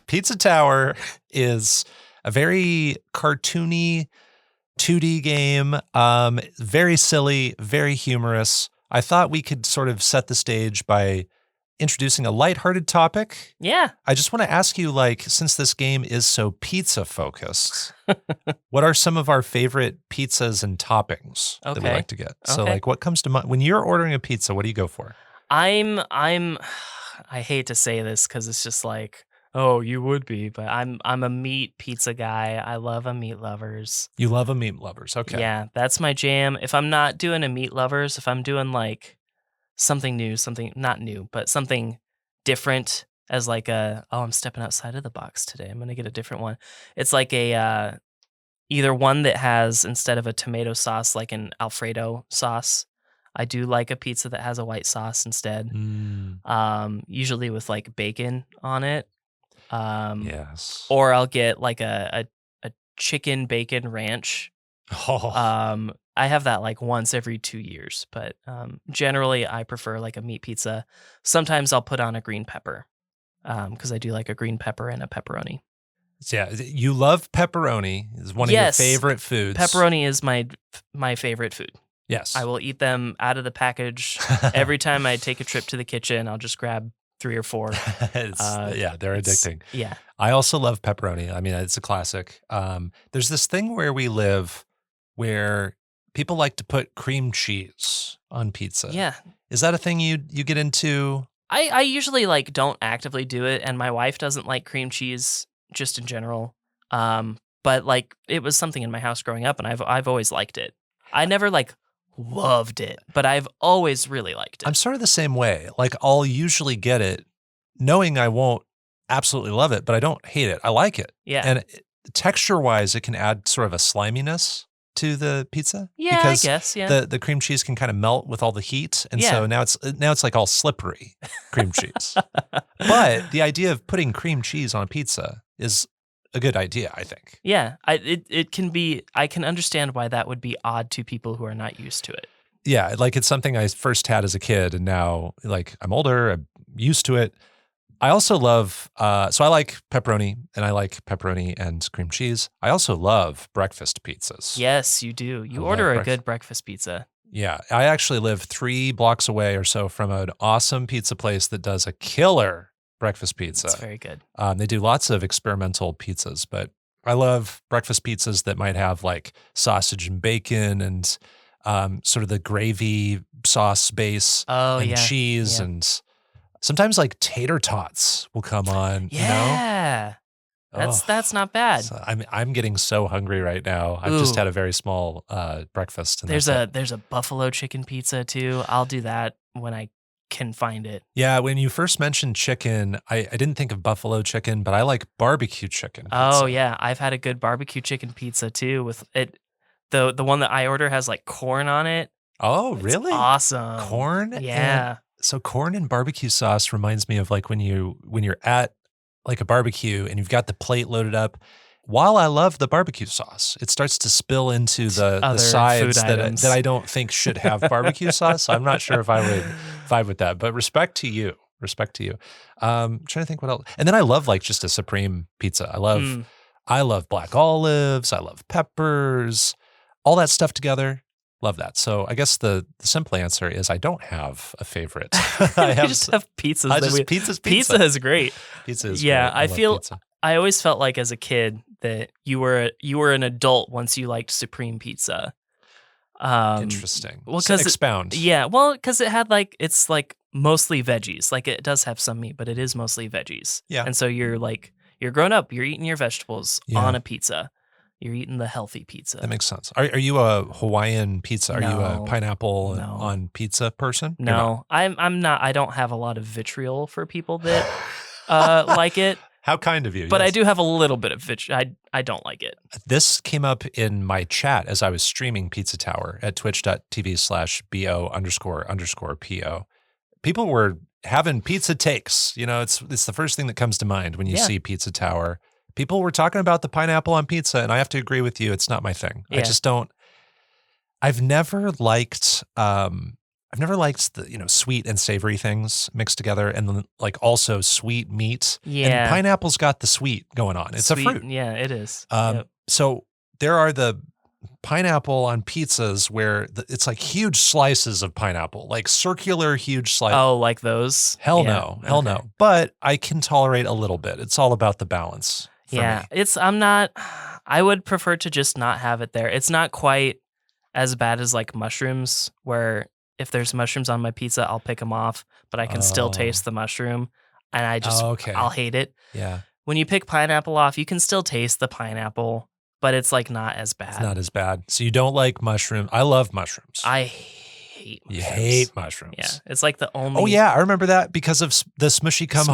Pizza Tower is a very cartoony 2D game, very silly, very humorous. I thought we could sort of set the stage by introducing a lighthearted topic. Yeah. I just want to ask you, like, since this game is so pizza focused, what are some of our favorite pizzas and toppings that we Okay. like to get? So, Okay. like, what comes to mind when you're ordering a pizza? What do you go for? I hate to say this because it's just like, oh, you would be, but I'm a meat pizza guy. I love a meat lovers. You love a meat lovers, okay? Yeah, that's my jam. If I'm not doing a meat lovers, if I'm doing like something new, something not new, but something different as like I'm stepping outside of the box today. I'm gonna get a different one. It's like a either one that has, instead of a tomato sauce, like an Alfredo sauce. I do like a pizza that has a white sauce instead. Usually with like bacon on it. Yes. Or I'll get like a chicken bacon ranch. Oh. I have that like once every 2 years, but generally I prefer like a meat pizza. Sometimes I'll put on a green pepper because I do like a green pepper and a pepperoni. Yeah, you love pepperoni. It's one of your favorite foods. Pepperoni is my favorite food. Yes. I will eat them out of the package. Every time I take a trip to the kitchen, I'll just grab 3 or 4. Yeah, they're addicting. Yeah. I also love pepperoni. I mean, it's a classic. There's this thing where we live where people like to put cream cheese on pizza. Yeah. Is that a thing you get into? I usually like don't actively do it, and my wife doesn't like cream cheese just in general. But like it was something in my house growing up, and I've always liked it. I never like loved it, but I've always really liked it. I'm sort of the same way. Like I'll usually get it knowing I won't absolutely love it, but I don't hate it. I like it. Yeah. And texture-wise, it can add sort of a sliminess to the pizza. Yeah, because I guess, yeah. the cream cheese can kind of melt with all the heat. And so now it's like all slippery cream cheese. But the idea of putting cream cheese on pizza is a good idea, I think. Yeah, it can be. I can understand why that would be odd to people who are not used to it. Yeah, like it's something I first had as a kid, and now like I'm older, I'm used to it. I also love, so I like pepperoni, and I like pepperoni and cream cheese. I also love breakfast pizzas. Yes, you do. You I order love a good breakfast pizza. Yeah, I actually live 3 blocks away or so from an awesome pizza place that does a killer breakfast pizza. It's very good. They do lots of experimental pizzas, but I love breakfast pizzas that might have like sausage and bacon and sort of the gravy sauce base and cheese and sometimes like tater tots will come on. Yeah. You know? That's not bad. So I'm getting so hungry right now. I've just had a very small breakfast. And There's a buffalo chicken pizza too. I'll do that when I can find it. Yeah, when you first mentioned chicken, I didn't think of buffalo chicken, but I like barbecue chicken pizza. Oh yeah, I've had a good barbecue chicken pizza too with it. The one that I order has like corn on it. Oh, It's really? awesome. Corn? Yeah. So corn and barbecue sauce reminds me of like when you're at like a barbecue and you've got the plate loaded up. While I love the barbecue sauce, it starts to spill into the Other sides food items. that I don't think should have barbecue sauce. So I'm not sure if I would vibe with that, but respect to you. Trying to think what else. And then I love like just a supreme pizza. I love black olives. I love peppers, all that stuff together. Love that. So I guess the simple answer is I don't have a favorite. I just have pizzas. Pizza. Pizza is great. Pizza is Yeah, great. I love feel pizza. I always felt like as a kid that you were an adult once you liked supreme pizza. Interesting. Well, So expound. Yeah, well, because it had like it's like mostly veggies. Like it does have some meat, but it is mostly veggies. Yeah. And so you're grown up. You're eating your vegetables on a pizza. You're eating the healthy pizza. That makes sense. Are you a Hawaiian pizza? Are you a No. pineapple No. on pizza person? You're not. No, I'm not. I don't have a lot of vitriol for people that like it. How kind of you. But I yes. do have a little bit of I don't like it. This came up in my chat as I was streaming Pizza Tower at twitch.tv/BO__PO. People were having pizza takes. You know, it's the first thing that comes to mind when you Yeah. see Pizza Tower. People were talking about the pineapple on pizza, and I have to agree with you. It's not my thing. I Yeah. just don't. I've never liked the sweet and savory things mixed together, and then like also sweet meat. Yeah. And pineapple's got the sweet going on. It's Sweet, a fruit. Yeah, it is. So there are the pineapple on pizzas where it's like huge slices of pineapple, like circular huge slices. Oh, like those? Hell Yeah, no. Hell okay. no. But I can tolerate a little bit. It's all about the balance for Yeah, me. I would prefer to just not have it there. It's not quite as bad as like mushrooms, where if there's mushrooms on my pizza, I'll pick them off, but I can still Oh. taste the mushroom, and Okay. I'll hate it. Yeah. When you pick pineapple off, you can still taste the pineapple, but it's like not as bad. It's not as bad. So you don't like mushrooms. I love mushrooms. I hate mushrooms. You hate mushrooms. Yeah, it's like the only. Oh yeah, I remember that because of the Smushy Come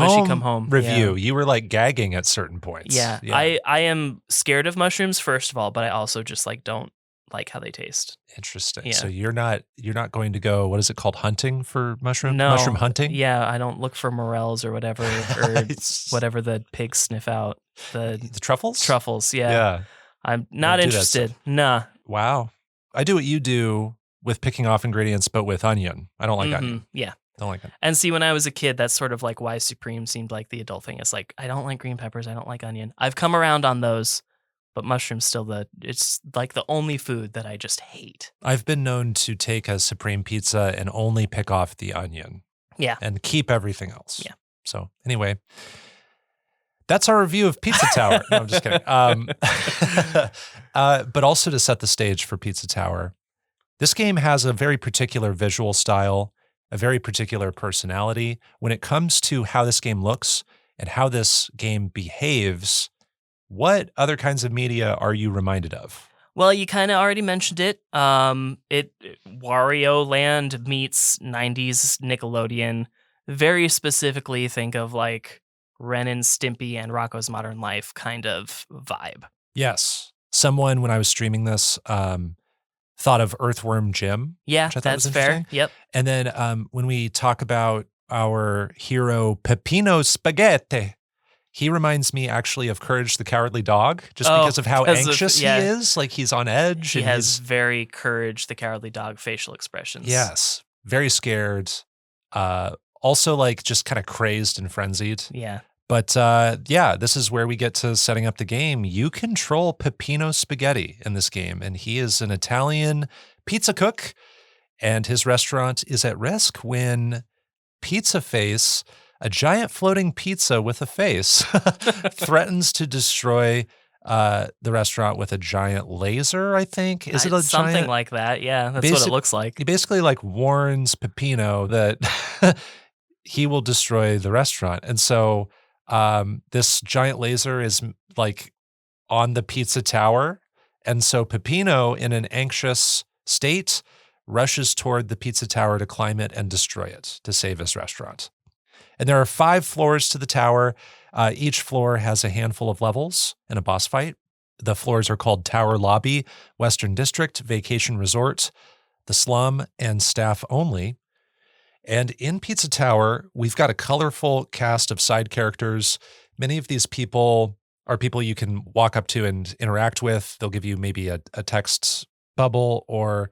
Home review. yeah. You were like gagging at certain points. Yeah, I am scared of mushrooms first of all, but I also just like don't like how they taste. Interesting. Yeah. So you're not going to go, what is it called, hunting for mushroom No, hunting? Yeah, I don't look for morels or whatever, or whatever the pigs sniff out. The truffles? Truffles, yeah. Yeah. I'm not do that interested. Nah. Wow. I do what you do with picking off ingredients, but with onion. I don't like onion. Yeah. Don't like it. And see, when I was a kid, that's sort of like why Supreme seemed like the adult thing. It's like, I don't like green peppers. I don't like onion. I've come around on those, but mushrooms still it's like the only food that I just hate. I've been known to take a Supreme pizza and only pick off the onion. Yeah. And keep everything else. Yeah. So anyway, that's our review of Pizza Tower. No, I'm just kidding. But also to set the stage for Pizza Tower, this game has a very particular visual style, a very particular personality. When it comes to how this game looks and how this game behaves, what other kinds of media are you reminded of? Well, you kind of already mentioned it. Wario Land meets 90s Nickelodeon. Very specifically, think of like Ren and Stimpy and Rocko's Modern Life kind of vibe. Yes. Someone, when I was streaming this, thought of Earthworm Jim. Yeah, which I thought that's was fair. interesting. Yep. And then when we talk about our hero Peppino Spaghetti, he reminds me actually of Courage the Cowardly Dog, just because of how anxious he is. Like he's on edge. He and has very Courage the Cowardly Dog facial expressions. Yes. Very scared. Also like just kind of crazed and frenzied. Yeah. But this is where we get to setting up the game. You control Peppino Spaghetti in this game, and he is an Italian pizza cook, and his restaurant is at risk when Pizza Face, a giant floating pizza with a face, threatens to destroy the restaurant with a giant laser, I think. Is it a something giant? like that? Yeah, that's what it looks like. He basically like warns Peppino that he will destroy the restaurant. And so this giant laser is like on the pizza tower. And so Peppino, in an anxious state, rushes toward the pizza tower to climb it and destroy it to save his restaurant. And there are 5 floors to the tower. Each floor has a handful of levels and a boss fight. The floors are called Tower Lobby, Western District, Vacation Resort, The Slum, and Staff Only. And in Pizza Tower, we've got a colorful cast of side characters. Many of these people are people you can walk up to and interact with. They'll give you maybe a text bubble, or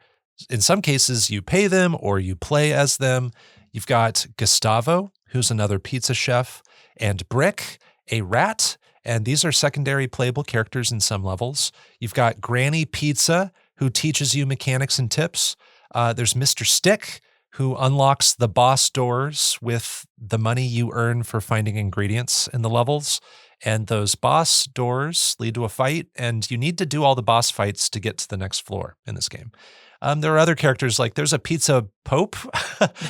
in some cases, you pay them or you play as them. You've got Gustavo, who's another pizza chef, and Brick, a rat, and these are secondary playable characters in some levels. You've got Granny Pizza, who teaches you mechanics and tips. There's Mr. Stick, who unlocks the boss doors with the money you earn for finding ingredients in the levels. And those boss doors lead to a fight, and you need to do all the boss fights to get to the next floor in this game. There are other characters, like there's a pizza pope.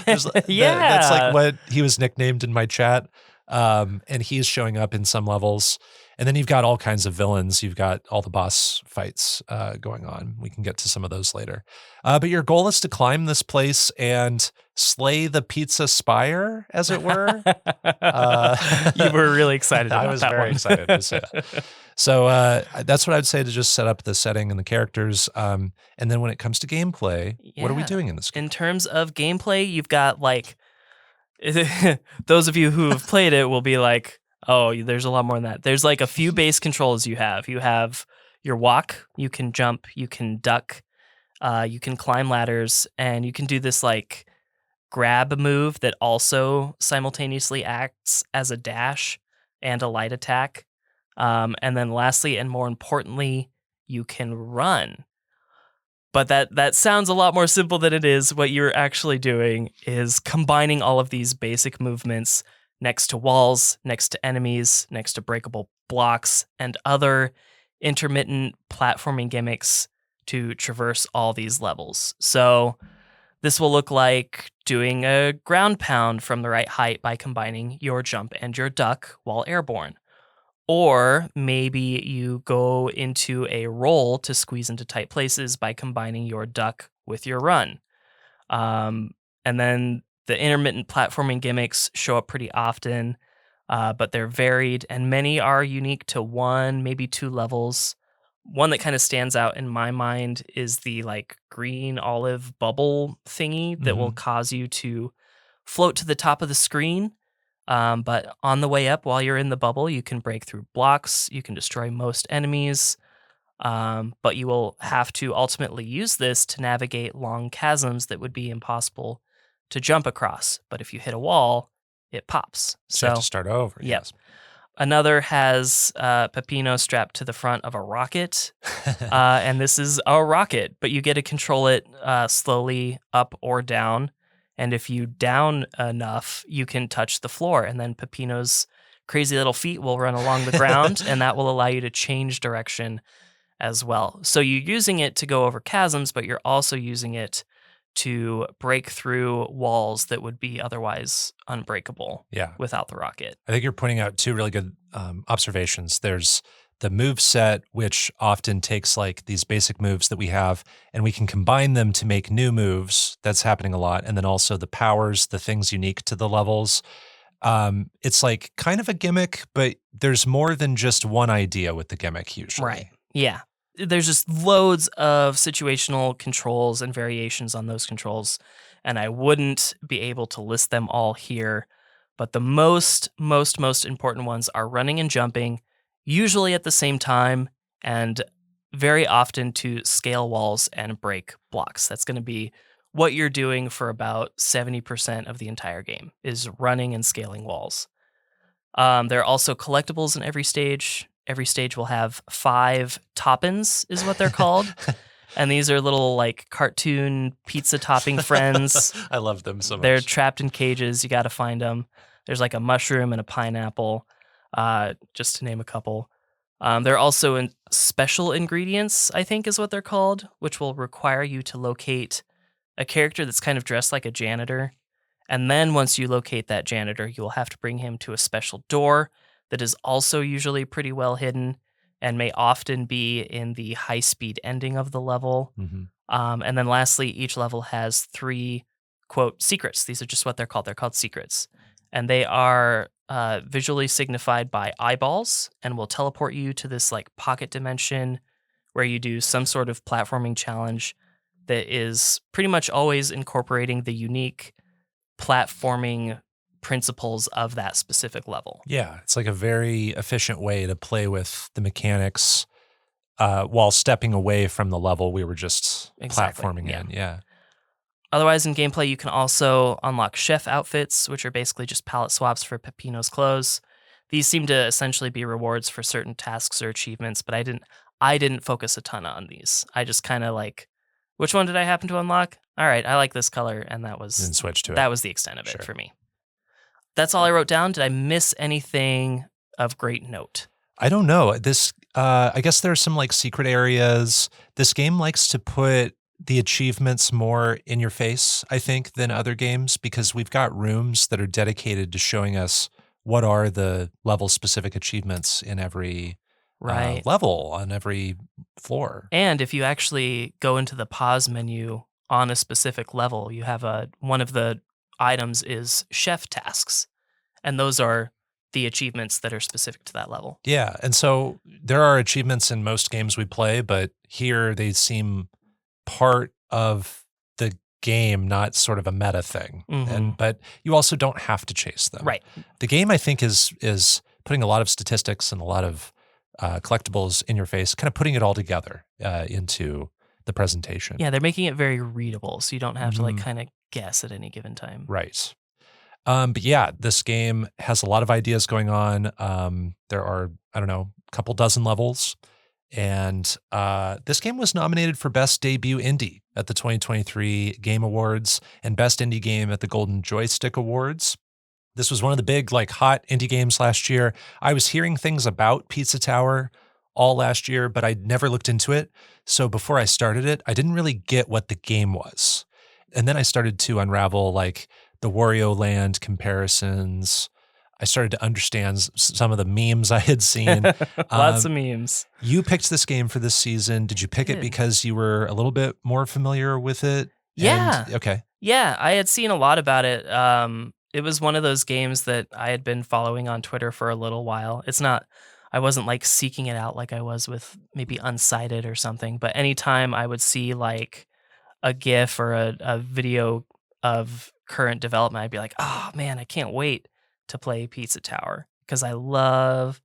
That's like what he was nicknamed in my chat. And he's showing up in some levels. And then you've got all kinds of villains. You've got all the boss fights going on. We can get to some of those later. But your goal is to climb this place and slay the pizza spire, as it were. You were really excited about that one. I was very excited to say that. So that's what I'd say to just set up the setting and the characters. And then when it comes to gameplay, what are we doing in this game? In terms of gameplay, you've got like, those of you who have played it will be like, oh, there's a lot more than that. There's like a few base controls you have. You have your walk, you can jump, you can duck, you can climb ladders, and you can do this like grab move that also simultaneously acts as a dash and a light attack. And then lastly, and more importantly, you can run. But that sounds a lot more simple than it is. What you're actually doing is combining all of these basic movements next to walls, next to enemies, next to breakable blocks, and other intermittent platforming gimmicks to traverse all these levels. So this will look like doing a ground pound from the right height by combining your jump and your duck while airborne. Or maybe you go into a roll to squeeze into tight places by combining your duck with your run. And then the intermittent platforming gimmicks show up pretty often, but they're varied, and many are unique to one, maybe two levels. One that kind of stands out in my mind is the like green olive bubble thingy that will cause you to float to the top of the screen. But on the way up, while you're in the bubble, you can break through blocks, you can destroy most enemies, but you will have to ultimately use this to navigate long chasms that would be impossible to jump across. But if you hit a wall, it pops. So you have to start over. Yep. Yes. Another has Peppino strapped to the front of a rocket, and this is a rocket, but you get to control it slowly up or down. And if you down enough, you can touch the floor, and then Peppino's crazy little feet will run along the ground, and that will allow you to change direction as well. So you're using it to go over chasms, but you're also using it to break through walls that would be otherwise unbreakable without the rocket. I think you're pointing out two really good observations. There's the move set, which often takes like these basic moves that we have, and we can combine them to make new moves. That's happening a lot. And then also the powers, the things unique to the levels. It's like kind of a gimmick, but there's more than just one idea with the gimmick usually. Right. Yeah. There's just loads of situational controls and variations on those controls, and I wouldn't be able to list them all here. But the most important ones are running and jumping, usually at the same time, and very often to scale walls and break blocks. That's going to be what you're doing for about 70% of the entire game, is running and scaling walls. There are also collectibles in every stage. Every stage will have 5 toppings, is what they're called. And these are little like cartoon pizza topping friends. I love them so much. They're trapped in cages. You got to find them. There's like a mushroom and a pineapple, just to name a couple. There are also special ingredients, I think is what they're called, which will require you to locate a character that's kind of dressed like a janitor. And then once you locate that janitor, you will have to bring him to a special door that is also usually pretty well hidden and may often be in the high-speed ending of the level. And then lastly, each level has 3, quote, secrets. These are just what they're called. They're called secrets. And they are visually signified by eyeballs and will teleport you to this like pocket dimension where you do some sort of platforming challenge that is pretty much always incorporating the unique platforming principles of that specific level. Yeah, it's like a very efficient way to play with the mechanics while stepping away from the level we were just platforming in. Yeah. Otherwise, in gameplay, you can also unlock chef outfits, which are basically just palette swaps for Peppino's clothes. These seem to essentially be rewards for certain tasks or achievements, but I didn't focus a ton on these. I just kind of like, which one did I happen to unlock? All right, I like this color, and that was and switch to it. That was the extent of it for me. That's all I wrote down. Did I miss anything of great note? I don't know. This, I guess there are some like secret areas. This game likes to put the achievements more in your face, I think, than other games, because we've got rooms that are dedicated to showing us what are the level-specific achievements in every Right. level, on every floor. And if you actually go into the pause menu on a specific level, you have one of the items is chef tasks, and those are the achievements that are specific to that level. Yeah, and so there are achievements in most games we play, but here they seem part of the game, not sort of a meta thing. Mhm. But you also don't have to chase them. Right. The game, I think, is putting a lot of statistics and a lot of collectibles in your face, kind of putting it all together into the presentation. Yeah, they're making it very readable, so you don't have to like Mhm. kind of guess at any given time. Right. But yeah, this game has a lot of ideas going on. There are, I don't know, a couple dozen levels. And this game was nominated for Best Debut Indie at the 2023 Game Awards and Best Indie Game at the Golden Joystick Awards. This was one of the big, like, hot indie games last year. I was hearing things about Pizza Tower all last year, but I'd never looked into it. So before I started it, I didn't really get what the game was. And then I started to unravel, like, the Wario Land comparisons. I started to understand some of the memes I had seen. Lots of memes. You picked this game for this season. Did you pick it did. because you were a little bit more familiar with it? Yeah. Okay. Yeah, I had seen a lot about it. It was one of those games that I had been following on Twitter for a little while. I wasn't like seeking it out like I was with maybe Unsighted or something, but anytime I would see like a GIF or a video of current development, I'd be like, oh man, I can't wait to play Pizza Tower because I love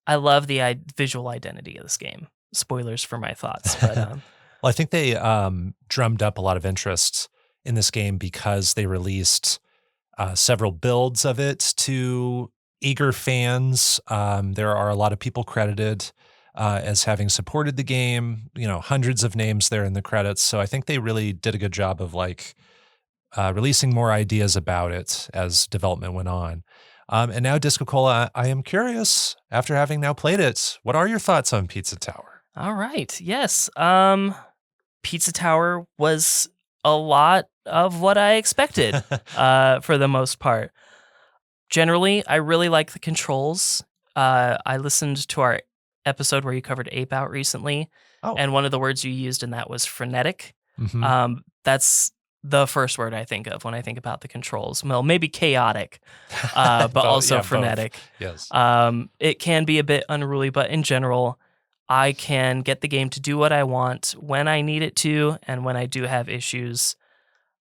the visual identity of this game. Spoilers for my thoughts, but Well, I think they drummed up a lot of interest in this game because they released several builds of it to eager fans. There are a lot of people credited as having supported the game, hundreds of names there in the credits. So I think they really did a good job of like releasing more ideas about it as development went on. And now DiscoCola, I am curious, after having now played it, what are your thoughts on Pizza Tower? all right. Yes. Pizza Tower was a lot of what I expected for the most part. Generally, I really like the controls. I listened to our episode where you covered Ape Out recently, Oh. and one of the words you used in that was frenetic. Mhm. That's the first word I think of when I think about the controls. Well, maybe chaotic, but also Yeah, both. frenetic. Yes. It can be a bit unruly, but in general, I can get the game to do what I want when I need it to, and when I do have issues,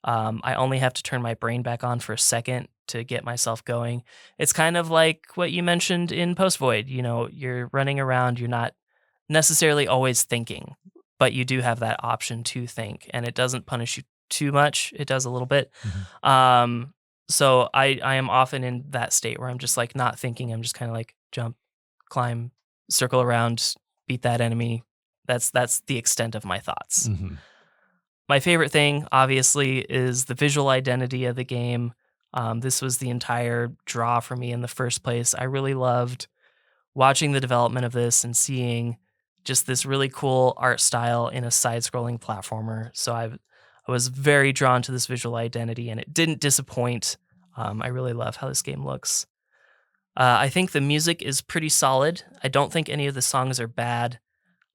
I only have to turn my brain back on for a second to get myself going. It's kind of like what you mentioned in Post Void. You're running around, you're not necessarily always thinking, but you do have that option to think, and it doesn't punish you too much. It does a little bit. Mhm. So I am often in that state where I'm just like not thinking. I'm just kind of like jump, climb, circle around, beat that enemy. That's the extent of my thoughts. Mhm. My favorite thing, obviously, is the visual identity of the game. This was the entire draw for me in the first place. I really loved watching the development of this and seeing just this really cool art style in a side-scrolling platformer. So I was very drawn to this visual identity, and it didn't disappoint. I really love how this game looks. I think the music is pretty solid. I don't think any of the songs are bad.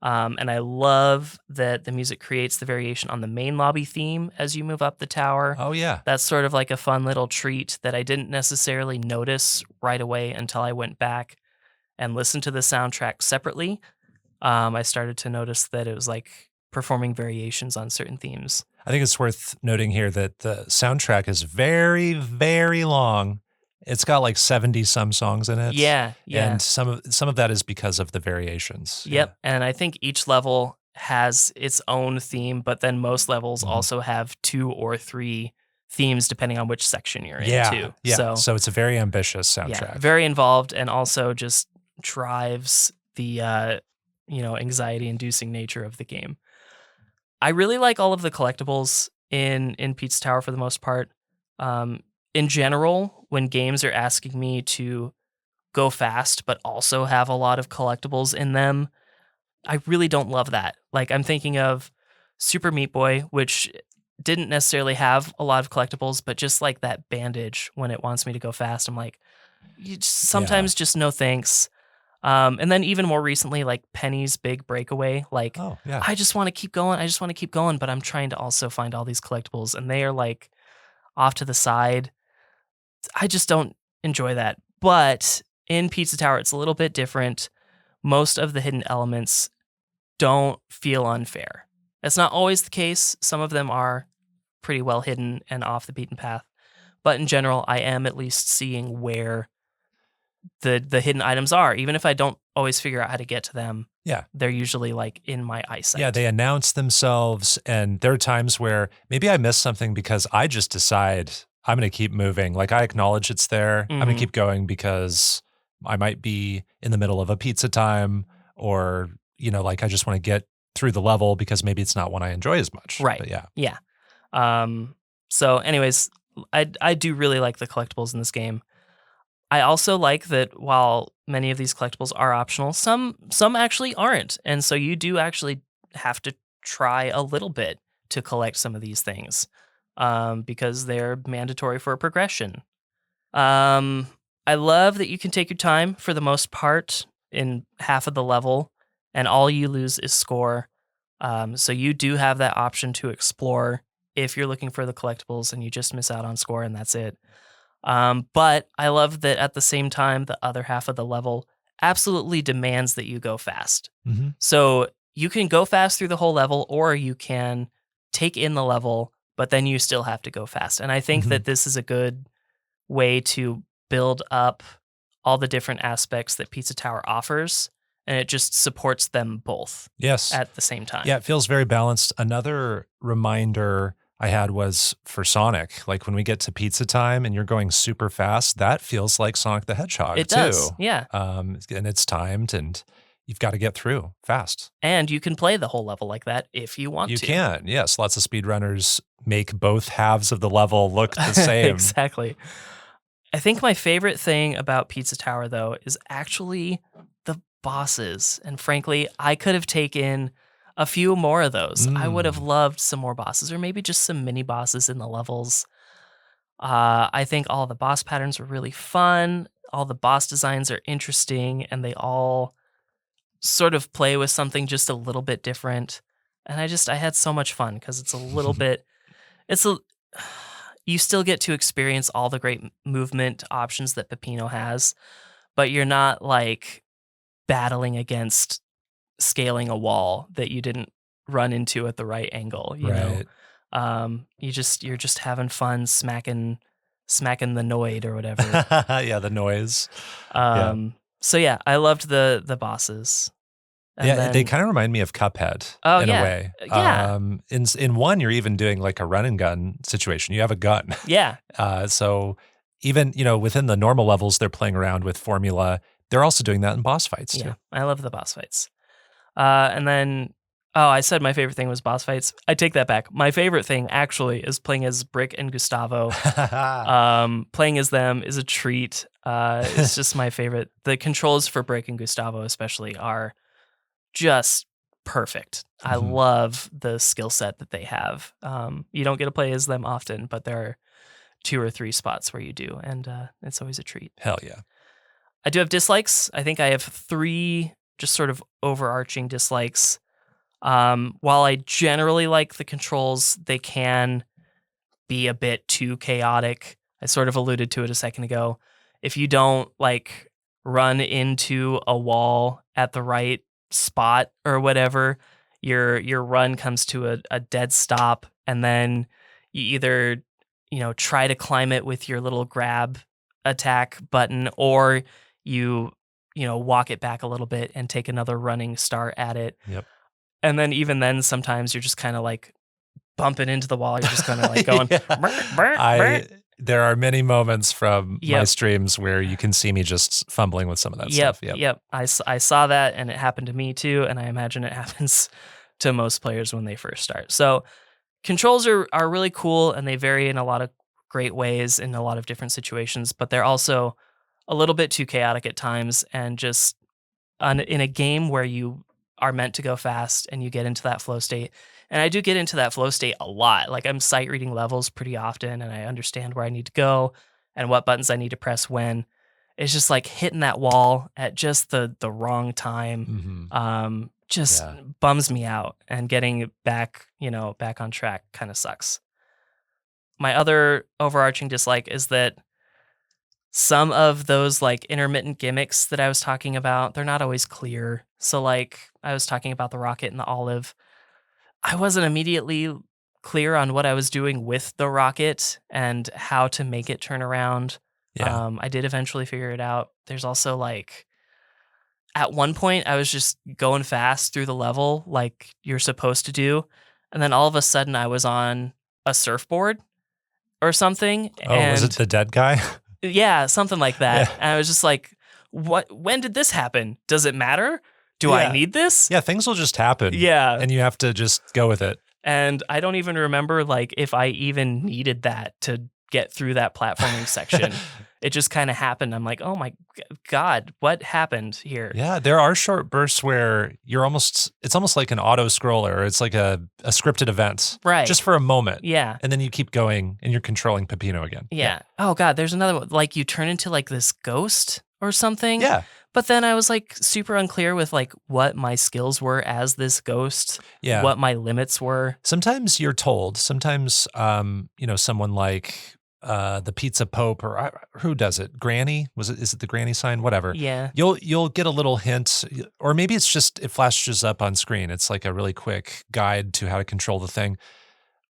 And I love that the music creates the variation on the main lobby theme as you move up the tower. Oh, yeah. That's sort of like a fun little treat that I didn't necessarily notice right away until I went back and listened to the soundtrack separately. I started to notice that it was like performing variations on certain themes. I think it's worth noting here that the soundtrack is very, very long. It's got like 70 some songs in it. Yeah. And some of that is because of the variations. Yep. And I think each level has its own theme, but then most levels Mhm. also have 2 or 3 themes depending on which section you're Yeah. in too. Yeah. So it's a very ambitious yeah, soundtrack. very involved, and also just drives the anxiety-inducing nature of the game. I really like all of the collectibles in Pizza Tower for the most part. In general, when games are asking me to go fast but also have a lot of collectibles in them, I really don't love that. Like, I'm thinking of Super Meat Boy, which didn't necessarily have a lot of collectibles, but just like that bandage when it wants me to go fast, I'm like, Sometimes just no thanks. And then even more recently, like Penny's Big Breakaway, like Oh, yeah. I just want to keep going. I just want to keep going, but I'm trying to also find all these collectibles and they are like off to the side. I just don't enjoy that. But in Pizza Tower, it's a little bit different. Most of the hidden elements don't feel unfair. That's not always the case. Some of them are pretty well hidden and off the beaten path. But in general, I am at least seeing where the hidden items are. Even if I don't always figure out how to get to them, Yeah. they're usually like in my eyesight. Yeah, they announce themselves, and there are times where maybe I miss something because I just decide I'm going to keep moving. Like I acknowledge it's there. I'm going Mhm. to keep going because I might be in the middle of a pizza time, or like I just want to get through the level because maybe it's not one I enjoy as much. Right. But yeah. Yeah. So anyways, I do really like the collectibles in this game. I also like that while many of these collectibles are optional, some actually aren't. And so you do actually have to try a little bit to collect some of these things because they're mandatory for progression. I love that you can take your time for the most part in half of the level, and all you lose is score. So you do have that option to explore if you're looking for the collectibles and you just miss out on score and that's it. But I love that at the same time, the other half of the level absolutely demands that you go fast. Mm-hmm. So you can go fast through the whole level, or you can take in the level, but then you still have to go fast. And I think that this is a good way to build up all the different aspects that Pizza Tower offers, and it just supports them both Yes. at the same time. Yeah, it feels very balanced. Another reminder I had was for Sonic. Like when we get to pizza time and you're going super fast, that feels like Sonic the Hedgehog It too. does, yeah. And it's timed and you've got to get through fast. And you can play the whole level like that if you want You to. can, yes. Lots of speedrunners make both halves of the level look the same. Exactly. I think my favorite thing about Pizza Tower, though, is actually the bosses. And frankly, I could have taken a few more of those. I would have loved some more bosses, or maybe just some mini bosses in the levels. I think all the boss patterns were really fun. All the boss designs are interesting, and they all sort of play with something just a little bit different. And I had so much fun because it's a little bit, you still get to experience all the great movement options that Peppino has, but you're not like battling against scaling a wall that you didn't run into at the right angle, you know. You're just having fun smacking the Noid or whatever. Yeah, the noise. So yeah, I loved the bosses. And they kind of remind me of Cuphead in a way. Yeah. In one, you're even doing like a run and gun situation. You have a gun. Yeah. So even, within the normal levels, they're playing around with formula. They're also doing that in boss fights too. Yeah, I love the boss fights. And then, I said my favorite thing was boss fights. I take that back. My favorite thing actually is playing as Brick and Gustavo. Playing as them is a treat. It's just my favorite. The controls for Brick and Gustavo especially are just perfect. I love the skill set that they have. You don't get to play as them often, but there are 2 or 3 spots where you do, and it's always a treat. Hell yeah. I do have dislikes. I think I have 3 just sort of overarching dislikes. While I generally like the controls, they can be a bit too chaotic. I sort of alluded to it a second ago. If you don't like run into a wall at the right spot or whatever, your run comes to a dead stop, and then you either try to climb it with your little grab attack button, or you walk it back a little bit and take another running start at it. Yep. And then even then, sometimes you're just kind of like bumping into the wall. You're just kind of like going. There are many moments from my streams where you can see me just fumbling with some of that stuff. Yep. I saw that, and it happened to me too. And I imagine it happens to most players when they first start. So controls are really cool, and they vary in a lot of great ways in a lot of different situations, but they're also a little bit too chaotic at times. And just in a game where you are meant to go fast and you get into that flow state. And I do get into that flow state a lot. Like I'm sight reading levels pretty often, and I understand where I need to go and what buttons I need to press when. it's just like hitting that wall at just the wrong time. Just Yeah. bums me out, and getting back on track kind of sucks. My other overarching dislike is that some of those like intermittent gimmicks that I was talking about, they're not always clear. So like I was talking about the rocket and the olive. I wasn't immediately clear on what I was doing with the rocket and how to make it turn around. Yeah. I did eventually figure it out. There's also like at one point I was just going fast through the level like you're supposed to do, and then all of a sudden I was on a surfboard or something. Oh, was it And the dead guy? yeah, something like that. Yeah. And I was just like, what? When did this happen? Does it matter? Do I Yeah. need this? Yeah, things will just happen. Yeah. And you have to just go with it. And I don't even remember like if I even needed that to get through that platforming section. It just kind of happened. I'm like, oh my God, what happened here? Yeah, there are short bursts where it's almost like an auto scroller. It's like a scripted event. Right. Just for a moment. Yeah. And then you keep going and you're controlling Peppino again. Yeah. Oh God, there's another one. Like you turn into like this ghost or something. Yeah. But then I was like super unclear with like what my skills were as this ghost. Yeah. What my limits were. Sometimes you're told. Sometimes, someone like the Pizza Pope or who does it? Granny? Is it the Granny sign? Whatever. Yeah. You'll get a little hint, or maybe it's just it flashes up on screen. It's like a really quick guide to how to control the thing.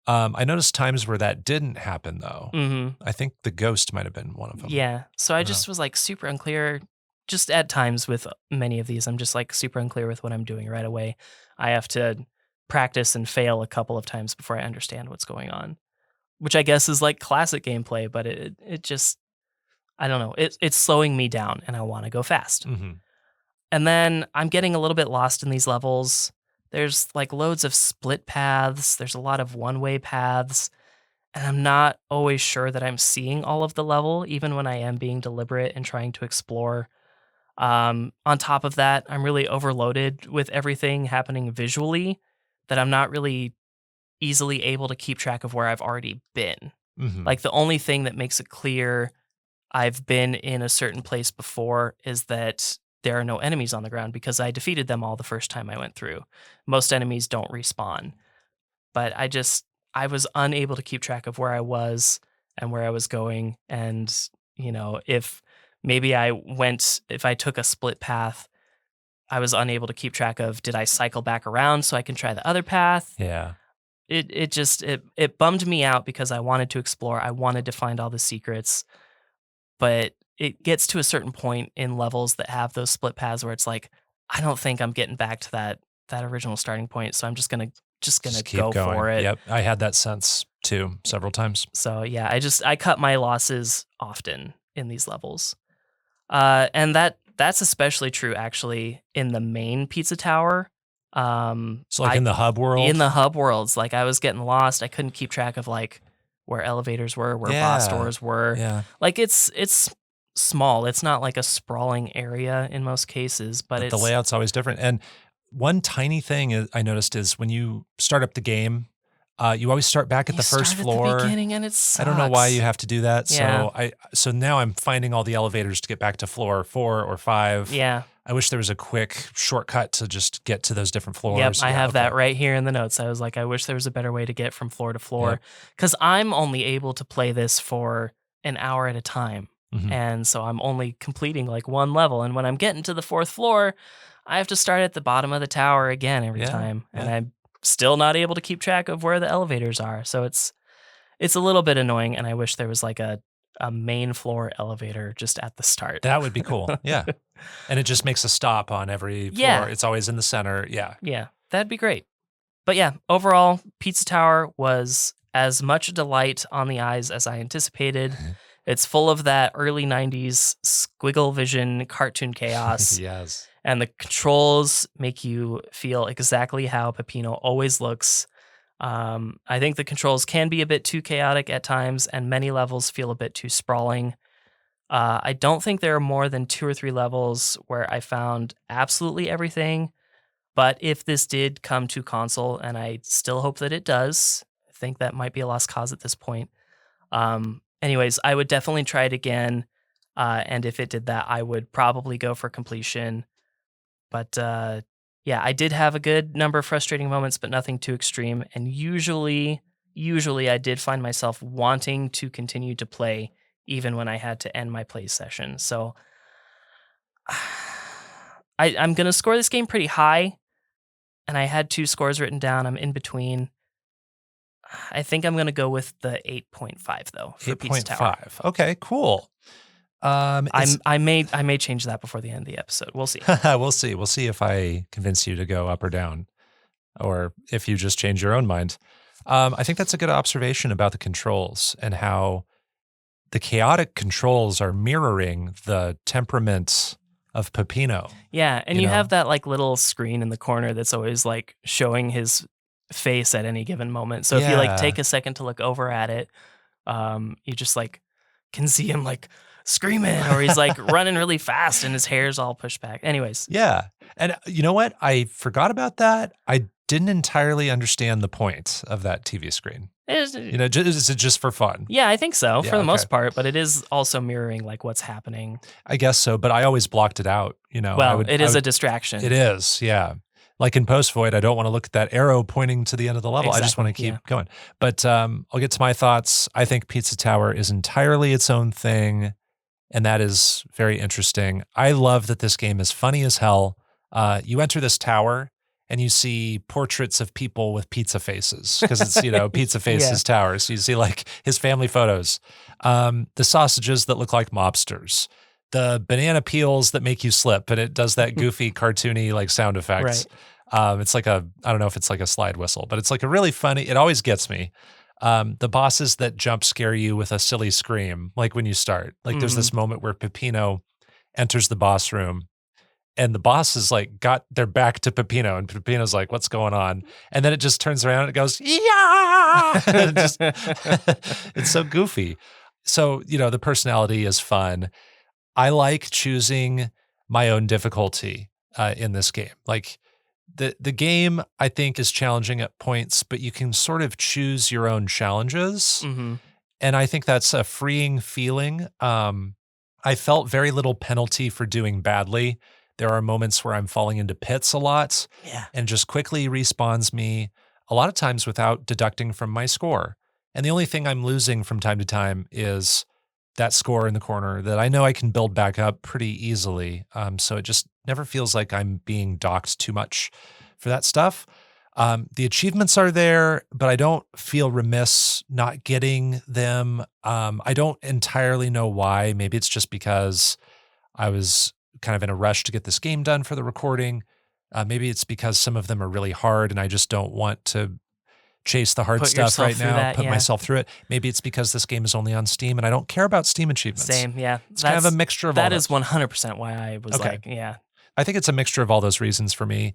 I noticed times where that didn't happen though. Mm-hmm. I think the ghost might have been one of them. Yeah. So I just was like super unclear. Just at times with many of these, I'm just like super unclear with what I'm doing right away. I have to practice and fail a couple of times before I understand what's going on, which I guess is like classic gameplay, but it just, I don't know. It's slowing me down and I want to go fast. Mm-hmm. And then I'm getting a little bit lost in these levels. There's like loads of split paths. There's a lot of one-way paths. And I'm not always sure that I'm seeing all of the level, even when I am being deliberate and trying to explore. On top of that, I'm really overloaded with everything happening visually that I'm not really easily able to keep track of where I've already been. Mm-hmm. Like the only thing that makes it clear I've been in a certain place before is that there are no enemies on the ground because I defeated them all the first time I went through. Most enemies don't respawn. But I was unable to keep track of where I was and where I was going. And, if I took a split path, I was unable to keep track of, did I cycle back around so I can try the other path? Yeah. It bummed me out because I wanted to explore. I wanted to find all the secrets, but it gets to a certain point in levels that have those split paths where it's like, I don't think I'm getting back to that original starting point. So I'm just gonna keep go going. for it. Yep. I had that sense too several times. So yeah, I cut my losses often in these levels. And that's especially true actually in the main pizza tower. So like in the hub world? In the hub worlds, like I was getting lost. I couldn't keep track of like where elevators were, where boss doors were. Yeah. Like it's small. It's not like a sprawling area in most cases, but the layout's always different. And one tiny thing I noticed is when you start up the game, you always start back at the first floor. At the beginning, and it sucks. I don't know why you have to do that. Yeah. So now I'm finding all the elevators to get back to floor 4 or 5. Yeah. I wish there was a quick shortcut to just get to those different floors. Yep, I have that right here in the notes. I was like, I wish there was a better way to get from floor to floor, because I'm only able to play this for an hour at a time. Mm-hmm. And so I'm only completing like one level. And when I'm getting to the 4th floor, I have to start at the bottom of the tower again every time. And I'm still not able to keep track of where the elevators are. So it's a little bit annoying. And I wish there was like a main floor elevator just at the start. That would be cool. Yeah. And it just makes a stop on every floor. Yeah. It's always in the center. Yeah. Yeah, that'd be great. But yeah, overall, Pizza Tower was as much a delight on the eyes as I anticipated. It's full of that early 90s squiggle vision cartoon chaos. Yes. And the controls make you feel exactly how Peppino always looks. I think the controls can be a bit too chaotic at times, and many levels feel a bit too sprawling. I don't think there are more than 2 or 3 levels where I found absolutely everything. But if this did come to console, and I still hope that it does, I think that might be a lost cause at this point. Anyways, I would definitely try it again. And if it did that, I would probably go for completion. But yeah, I did have a good number of frustrating moments, but nothing too extreme. And usually I did find myself wanting to continue to play even when I had to end my play session. So I'm going to score this game pretty high. And I had 2 scores written down. I'm in between. I think I'm going to go with the 8.5 though for Pizza Tower. 8.5. Okay, cool. I may change that before the end of the episode. We'll see. We'll see. We'll see if I convince you to go up or down, or if you just change your own mind. I think that's a good observation about the controls and how the chaotic controls are mirroring the temperament of Peppino. Yeah, and You you know? have that like little screen in the corner that's always like showing his face at any given moment. So if you like Yeah. take a second to look over at it, you just like can see him like screaming, or he's like running really fast and his hair's all pushed back. Anyways, Yeah. And you know what? I forgot about that. I didn't entirely understand the point of that TV screen. is Is it just for fun? yeah, I think so Yeah, for the most okay. part, but it is also mirroring like what's happening. I guess so, but I always blocked it out. Well, it is a distraction. It is, yeah. Like in Post Void, I don't want to look at that arrow pointing to the end of the level. I just want to Exactly, keep going. But I'll get to my thoughts. I think Pizza Tower is entirely its own thing, and that is very interesting. I love that this game is funny as hell. You enter this tower, and you see portraits of people with pizza faces, because it's, Pizza Faces Tower. So you see like his family photos, the sausages that look like mobsters, the banana peels that make you slip, and it does that goofy, cartoony like sound effects. It's like I don't know if it's like a slide whistle, but it's like a really funny, it always gets me. The bosses that jump scare you with a silly scream, like when you start. Like there's this moment where Peppino enters the boss room, and the boss is like got their back to Peppino, and Peppino's like, "What's going on?" And then it just turns around and it goes, "Yeah!" And it's so goofy. So the personality is fun. I like choosing my own difficulty in this game. Like the game, I think, is challenging at points, but you can sort of choose your own challenges. Mm-hmm. And I think that's a freeing feeling. I felt very little penalty for doing badly. There are moments where I'm falling into pits a lot, and just quickly respawns me, a lot of times without deducting from my score. And the only thing I'm losing from time to time is that score in the corner that I know I can build back up pretty easily. So it just never feels like I'm being docked too much for that stuff. The achievements are there, but I don't feel remiss not getting them. I don't entirely know why. Maybe it's just because I was kind of in a rush to get this game done for the recording. Maybe it's because some of them are really hard and I just don't want to chase the hard Put stuff yourself right through now, that, put yeah. myself through it. Maybe it's because this game is only on Steam and I don't care about Steam achievements. Same, yeah. It's kind of a mixture of all that those. is 100% why I was Okay. like, yeah. I think it's a mixture of all those reasons for me.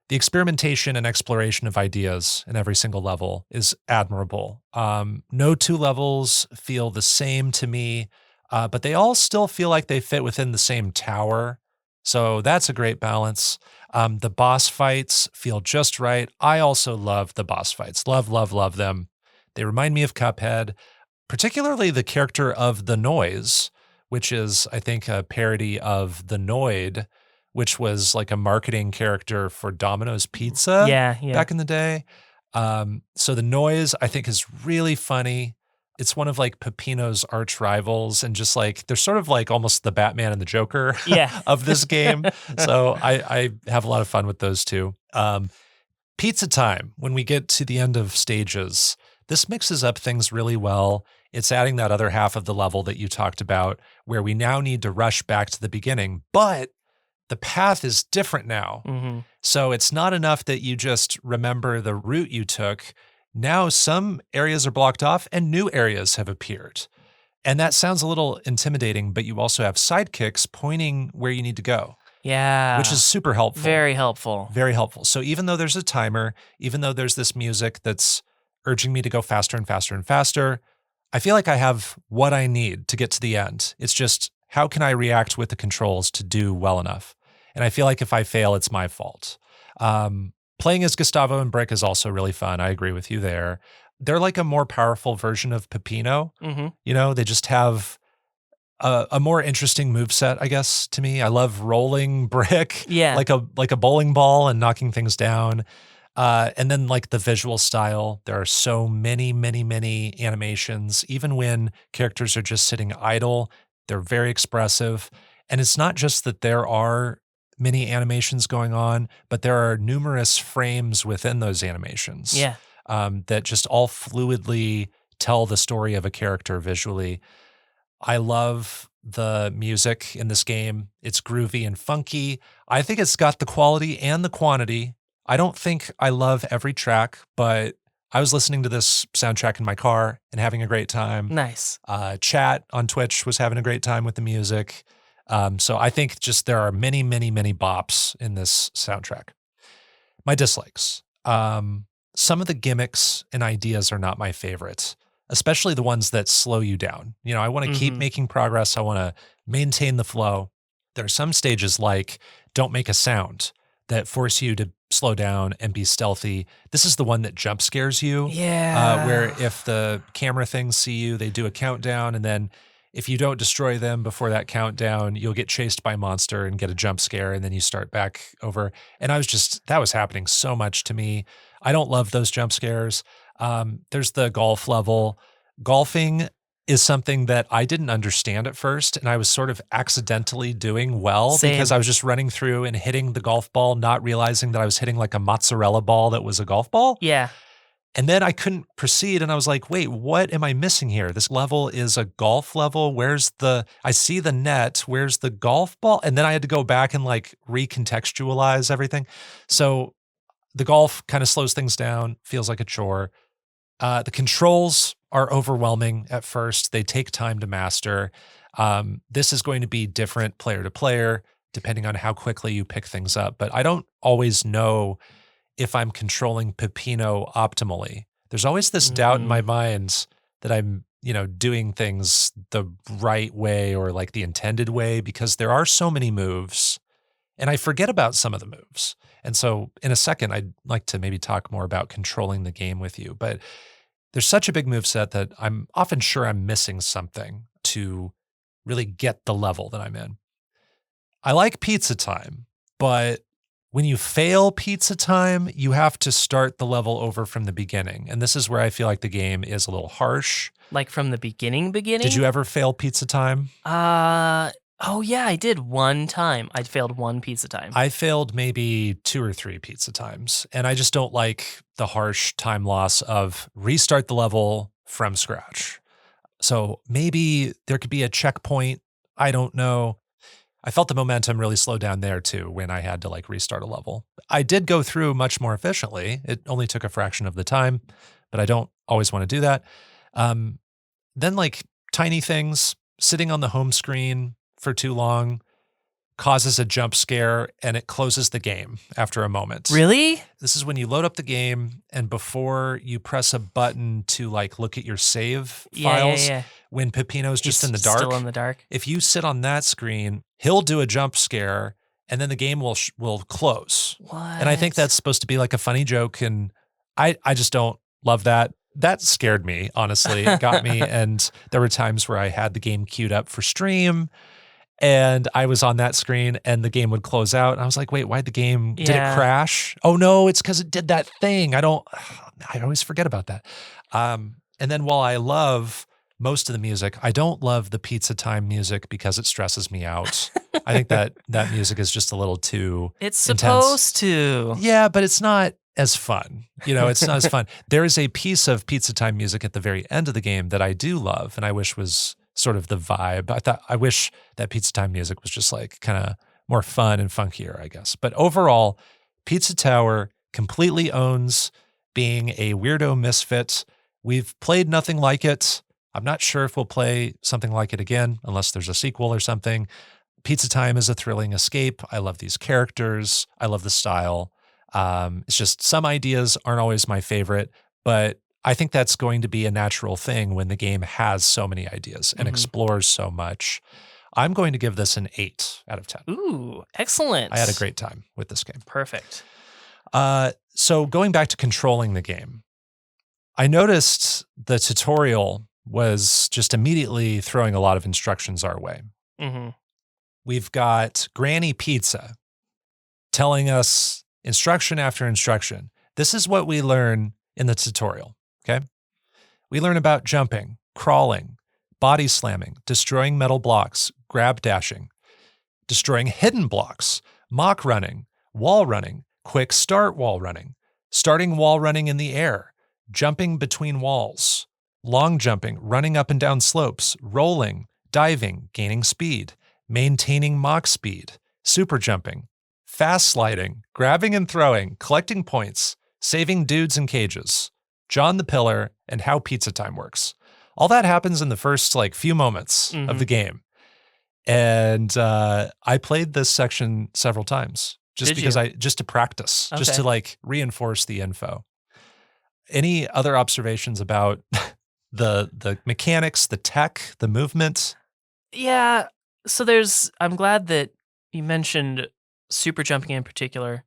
The experimentation and exploration of ideas in every single level is admirable. No 2 levels feel the same to me, but they all still feel like they fit within the same tower. So that's a great balance. The boss fights feel just right. I also love the boss fights. Love, love, love them. They remind me of Cuphead, particularly the character of the Noise, which is, I think, a parody of the Noid, which was like a marketing character for Domino's Pizza Yeah. back in the day. So the Noise, I think, is really funny. It's one of like Peppino's arch rivals, and just like they're sort of like almost the Batman and the Joker Yeah. of this game. So I have a lot of fun with those two. Pizza time, when we get to the end of stages, this mixes up things really well. It's adding that other half of the level that you talked about, where we now need to rush back to the beginning, but the path is different now. Mm-hmm. So it's not enough that you just remember the route you took. Now some areas are blocked off and new areas have appeared. And that sounds a little intimidating, but you also have sidekicks pointing where you need to go. Yeah. Which is super helpful. very helpful. Very helpful. So even though there's a timer, even though there's this music that's urging me to go faster and faster and faster, I feel like I have what I need to get to the end. It's just, how can I react with the controls to do well enough? And I feel like if I fail, it's my fault. Playing as Gustavo and Brick is also really fun. I agree with you there. They're like a more powerful version of Peppino. Mm-hmm. They just have a more interesting moveset, I guess, to me. I love rolling brick Yeah. like a bowling ball and knocking things down. And then like the visual style, there are so many, many, many animations. Even when characters are just sitting idle, they're very expressive. And it's not just that there are many animations going on, but there are numerous frames within those animations Yeah. that just all fluidly tell the story of a character visually. I love the music in this game. It's groovy and funky. I think it's got the quality and the quantity. I don't think I love every track, but I was listening to this soundtrack in my car and having a great time. Nice. Chat on Twitch was having a great time with the music. So I think just there are many, many, many bops in this soundtrack. My dislikes. Some of the gimmicks and ideas are not my favorites, especially the ones that slow you down. You know, I want to keep making progress. I want to maintain the flow. There are some stages like don't make a sound that force you to slow down and be stealthy. This is the one that jump scares you. Yeah. Where if the camera things see you, they do a countdown, and then if you don't destroy them before that countdown, you'll get chased by a monster and get a jump scare, and then you start back over. And that was happening so much to me. I don't love those jump scares. There's the golf level. Golfing is something that I didn't understand at first, and I was sort of accidentally doing well Same. because I was just running through and hitting the golf ball, not realizing that I was hitting like a mozzarella ball that was a golf ball. Yeah. And then I couldn't proceed, and I was like, wait, what am I missing here? This level is a golf level. I see the net, where's the golf ball? And then I had to go back and like recontextualize everything. So the golf kind of slows things down, feels like a chore. The controls are overwhelming at first. They take time to master. This is going to be different player to player, depending on how quickly you pick things up. But I don't always know if I'm controlling Peppino optimally. There's always this doubt in my mind that I'm, doing things the right way or like the intended way, because there are so many moves and I forget about some of the moves. And so in a second, I'd like to maybe talk more about controlling the game with you, but there's such a big move set that I'm often sure I'm missing something to really get the level that I'm in. I like pizza time, but when you fail pizza time, you have to start the level over from the beginning. And this is where I feel like the game is a little harsh. Like from the beginning? Did you ever fail pizza time? Oh yeah, I did one time. I failed one pizza time. I failed maybe 2 or 3 pizza times. And I just don't like the harsh time loss of restart the level from scratch. So maybe there could be a checkpoint. I don't know. I felt the momentum really slow down there too when I had to like restart a level. I did go through much more efficiently. It only took a fraction of the time, but I don't always want to do that. Then like tiny things, sitting on the home screen for too long causes a jump scare and it closes the game after a moment. Really? This is when you load up the game and before you press a button to like look at your save files, when Peppino's just in the dark. Still in the dark. If you sit on that screen, he'll do a jump scare and then the game will close. What? And I think that's supposed to be like a funny joke, and I just don't love that. That scared me, honestly. It got me, and there were times where I had the game queued up for stream and I was on that screen and the game would close out. And I was like, wait, did it crash? Oh no, it's because it did that thing. I always forget about that. And then while I love most of the music, I don't love the pizza time music because it stresses me out. I think that music is just a little too It's intense. supposed to. Yeah, but it's not as fun. It's not as fun. There is a piece of pizza time music at the very end of the game that I do love and I wish was sort of the vibe. I wish that pizza time music was just like kind of more fun and funkier, I guess. But overall, Pizza Tower completely owns being a weirdo misfit. We've played nothing like it. I'm not sure if we'll play something like it again, unless there's a sequel or something. Pizza Time is a thrilling escape. I love these characters. I love the style. It's just some ideas aren't always my favorite, but I think that's going to be a natural thing when the game has so many ideas and explores so much. I'm going to give this an 8 out of 10. Ooh, excellent. I had a great time with this game. Perfect. So going back to controlling the game, I noticed the tutorial was just immediately throwing a lot of instructions our way. Mm-hmm. We've got Granny Pizza telling us instruction after instruction. This is what we learn in the tutorial, okay? We learn about jumping, crawling, body slamming, destroying metal blocks, grab dashing, destroying hidden blocks, mock running, wall running, quick start wall running, starting wall running in the air, jumping between walls, long jumping, running up and down slopes, rolling, diving, gaining speed, maintaining mock speed, super jumping, fast sliding, grabbing and throwing, collecting points, saving dudes in cages, John the Pillar, and how pizza time works. All that happens in the first few moments of the game. And I played this section several times just to practice, just to reinforce the info. Any other observations about the mechanics, the tech, the movement? Yeah. So I'm glad that you mentioned super jumping in particular.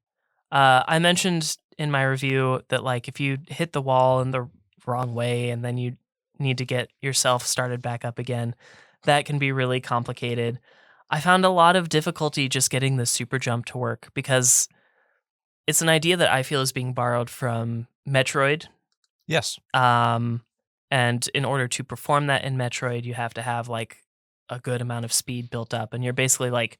I mentioned in my review that if you hit the wall in the wrong way and then you need to get yourself started back up again, that can be really complicated. I found a lot of difficulty just getting the super jump to work because it's an idea that I feel is being borrowed from Metroid. Yes. And in order to perform that in Metroid, you have to have a good amount of speed built up, and you're basically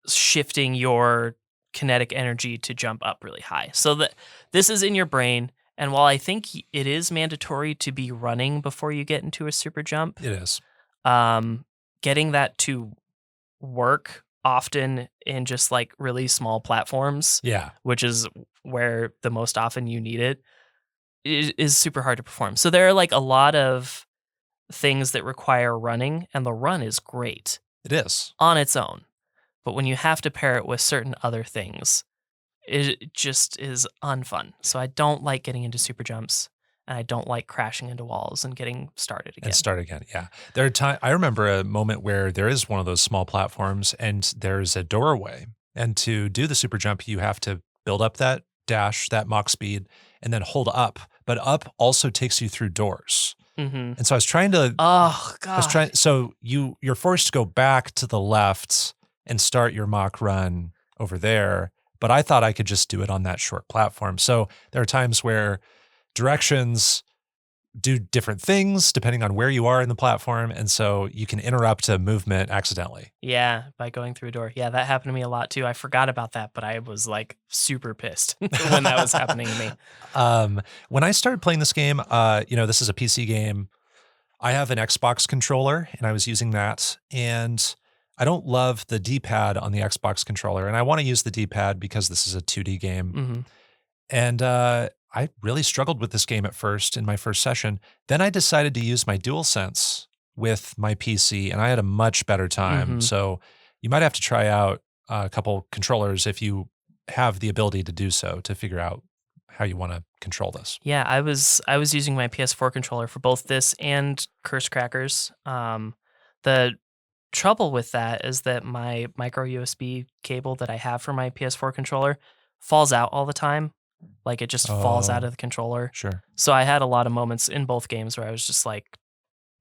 shifting your kinetic energy to jump up really high. So that this is in your brain, and while I think it is mandatory to be running before you get into a super jump, it is. Getting that to work often in just really small platforms, which is where the most often you need it, is super hard to perform. So there are a lot of things that require running, and the run is great. It is. On its own. But when you have to pair it with certain other things, it just is unfun. So I don't like getting into super jumps, and I don't like crashing into walls and getting started again. And start again, yeah. There are I remember a moment where there is one of those small platforms, and there's a doorway. And to do the super jump, you have to build up that dash, that mock speed, and then hold up. But up also takes you through doors. Mm-hmm. And so I was trying to. Oh God! So you're forced to go back to the left and start your mock run over there. But I thought I could just do it on that short platform. So there are times where directions do different things depending on where you are in the platform. And so you can interrupt a movement accidentally. Yeah, by going through a door. Yeah, that happened to me a lot too. I forgot about that, but I was super pissed when that was happening to me. When I started playing this game, this is a PC game. I have an Xbox controller and I was using that. And I don't love the D-pad on the Xbox controller. And I want to use the D-pad because this is a 2D game. Mm-hmm. And I really struggled with this game at first in my first session. Then I decided to use my DualSense with my PC, and I had a much better time. Mm-hmm. So you might have to try out a couple controllers if you have the ability to do so to figure out how you want to control this. Yeah, I was using my PS4 controller for both this and Curse Crackers. The trouble with that is that my micro USB cable that I have for my PS4 controller falls out all the time. It just falls out of the controller. Sure. So I had a lot of moments in both games where I was just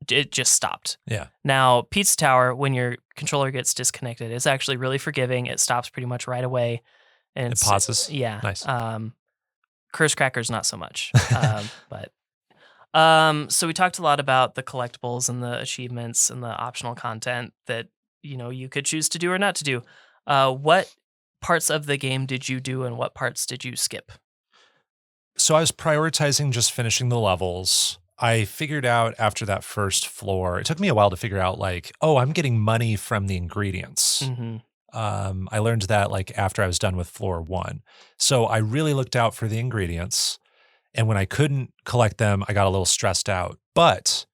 it just stopped. Yeah. Now, Pizza Tower, when your controller gets disconnected, it's actually really forgiving. It stops pretty much right away. And it pauses? Yeah. Nice. Curse Crackers, not so much. So we talked a lot about the collectibles and the achievements and the optional content that, you could choose to do or not to do. What parts of the game did you do and what parts did you skip? So I was prioritizing just finishing the levels. I figured out after that first floor, it took me a while to figure out I'm getting money from the ingredients. Mm-hmm. I learned that after I was done with floor 1. So I really looked out for the ingredients. And when I couldn't collect them, I got a little stressed out. But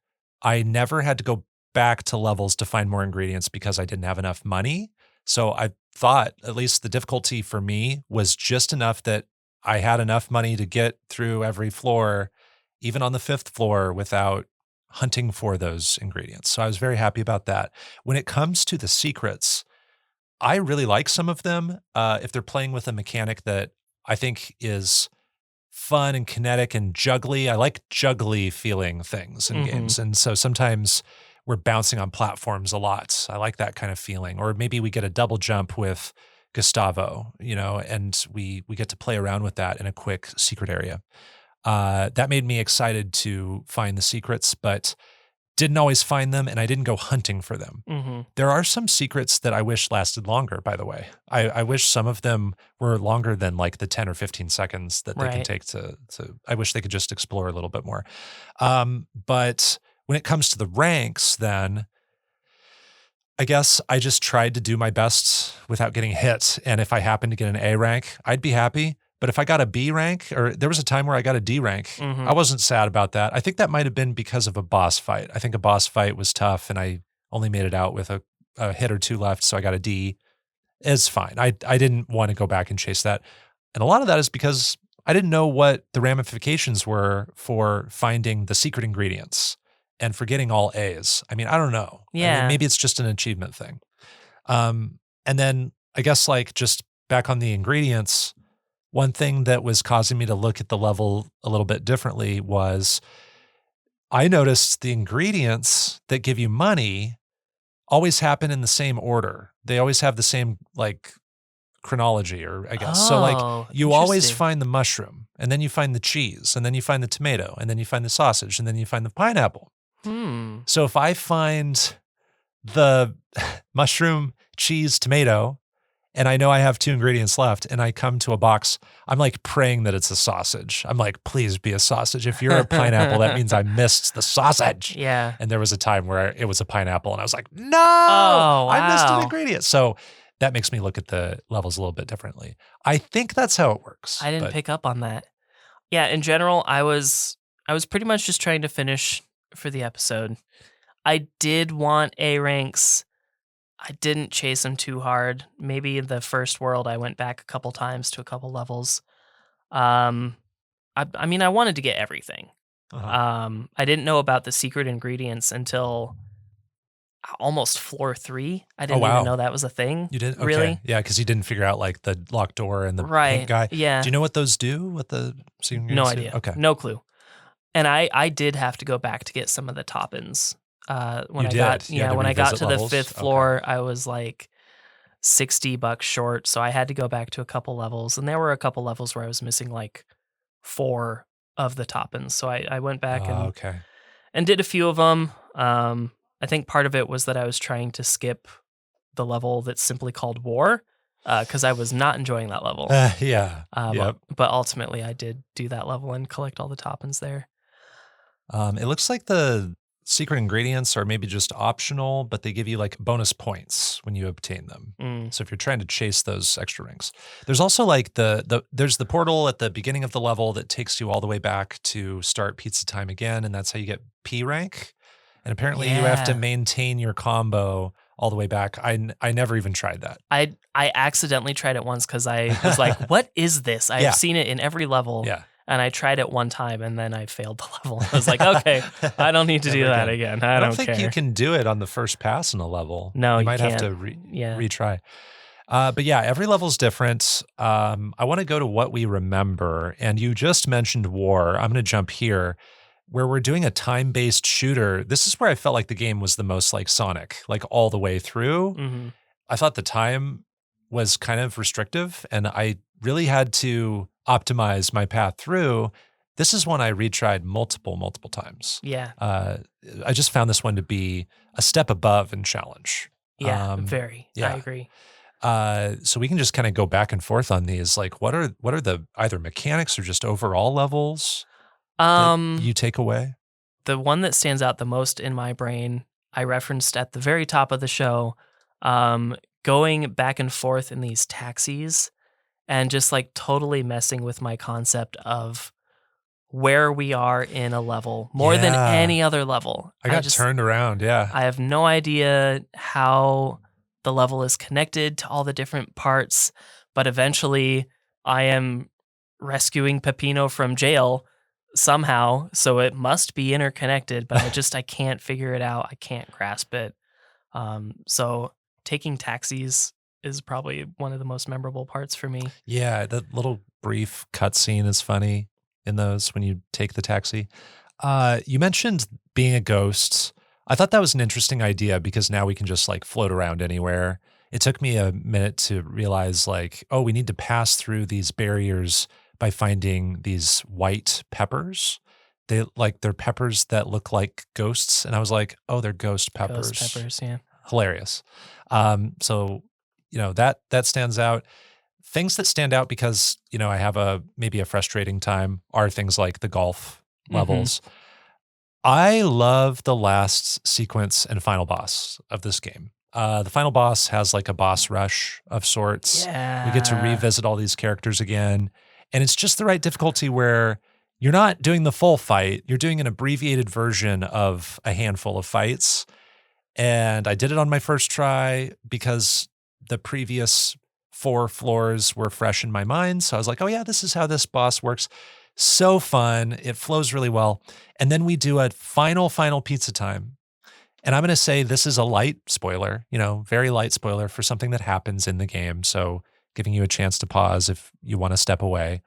I never had to go back to levels to find more ingredients because I didn't have enough money. So I thought at least the difficulty for me was just enough that I had enough money to get through every floor, even on the 5th floor, without hunting for those ingredients. So I was very happy about that. When it comes to the secrets, I really like some of them if they're playing with a mechanic that I think is fun and kinetic and juggly. I like juggly feeling things in games. And so sometimes we're bouncing on platforms a lot. I like that kind of feeling. Or maybe we get a double jump with Gustavo, and we get to play around with that in a quick secret area. That made me excited to find the secrets, but didn't always find them, and I didn't go hunting for them. There are some secrets that I wish lasted longer, by the way. I wish some of them were longer than like the 10 or 15 seconds that they can take to I wish they could just explore a little bit more. But when it comes to the ranks, then I guess I just tried to do my best without getting hit. And if I happened to get an A rank, I'd be happy. But if I got a B rank, or there was a time where I got a D rank, I wasn't sad about that. I think that might have been because of a boss fight. I think a boss fight was tough, and I only made it out with a hit or two left, so I got a D. It's fine. I didn't want to go back and chase that. And a lot of that is because I didn't know what the ramifications were for finding the secret ingredients and for getting all A's. I mean, I don't know. Yeah. I mean, maybe it's just an achievement thing. And then I guess like just back on the ingredients, one thing that was causing me to look at the level a little bit differently was I noticed the ingredients that give you money always happen in the same order. They always have the same like chronology, or I guess. So like you always interesting. find the mushroom, and then you find the cheese, and then you find the tomato, and then you find the sausage, and then you find the pineapple. So if I find the mushroom, cheese, tomato, and I know I have 2 ingredients left, and I come to a box, I'm like praying that it's a sausage. I'm like, please be a sausage. If you're a pineapple, that means I missed the sausage. Yeah. And there was a time where it was a pineapple, and I was like, no, Oh, I missed an wow. ingredient. So that makes me look at the levels a little bit differently. I think that's how it works. I didn't but- pick up on that. Yeah, in general, I was pretty much just trying to finish for the episode. I did want A ranks. I didn't chase them too hard. Maybe in the first world, I went back a couple times to a couple levels. I mean, I wanted to get everything. I didn't know about the secret ingredients until almost floor 3. I didn't even know that was a thing. You didn't? Okay. Really? Yeah, because you didn't figure out like the locked door and the Right. pink guy. Yeah. Do you know what those do? What the secret No ingredients do? idea. Okay. No clue. And I did have to go back to get some of the toppings. When You I did? got You had to when I got revisit to levels? the 5th Okay. floor, I was like $60 short, so I had to go back to a couple levels, and there were a couple levels where I was missing like 4 of the toppings. So I went back okay. and did a few of them. I think part of it was that I was trying to skip the level that's simply called War, because I was not enjoying that level. Yeah. Yep. But ultimately, I did do that level and collect all the toppings there. It looks like the secret ingredients are maybe just optional, but they give you like bonus points when you obtain them. So if you're trying to chase those extra rings, there's also like there's the portal at the beginning of the level that takes you all the way back to start pizza time again, and that's how you get P rank. And apparently you have to Yeah. maintain your combo all the way back. I never even tried that. I accidentally tried it once because I was like, "What is this?" I've Yeah. seen it in every level. Yeah. And I tried it one time, and then I failed the level. I was like, "Okay, I don't need to do Never that again. again. I don't think care." you can do it on the first pass in a level. No, you you might have can't. to Yeah. retry. But yeah, every level's different. I want to go to what we remember. And you just mentioned War. I'm going to jump here where we're doing a time-based shooter. This is where I felt like the game was the most like Sonic, like all the way through. Mhm. I thought the time was kind of restrictive, and I really had to optimize my path through. This is one I retried multiple times. Yeah. I just found this one to be a step above in challenge. Yeah. Very. yeah. I agree. So we can just kind of go back and forth on these. Like, what are the either mechanics or just overall levels that you take away? The one that stands out the most in my brain, I referenced at the very top of the show, going back and forth in these taxis and just like totally messing with my concept of where we are in a level more than Yeah. any other level. I got turned around. Yeah. I have no idea how the level is connected to all the different parts, but eventually I am rescuing Peppino from jail somehow, so it must be interconnected, but I can't figure it out. I can't grasp it. So taking taxis is probably one of the most memorable parts for me. Yeah. The little brief cutscene is funny. in those when you take the taxi. You mentioned being a ghost. I thought that was an interesting idea because now we can just like float around anywhere. It took me a minute to realize like, oh, we need to pass through these barriers by finding these white peppers. They're peppers that look like ghosts. And I was like, oh, they're ghost peppers. Ghost peppers, yeah. Hilarious. So, that stands out. Things that stand out because, I have maybe a frustrating time are things like the golf levels. I love the last sequence and final boss of this game. The final boss has like a boss rush of sorts. Yeah. We get to revisit all these characters again. And it's just the right difficulty where you're not doing the full fight. You're doing an abbreviated version of a handful of fights. And I did it on my first try because the previous 4 floors were fresh in my mind. So I was like, oh yeah, this is how this boss works. So fun. It flows really well. And then we do a final pizza time. And I'm going to say this is a light spoiler, very light spoiler for something that happens in the game. So giving you a chance to pause if you want to step away.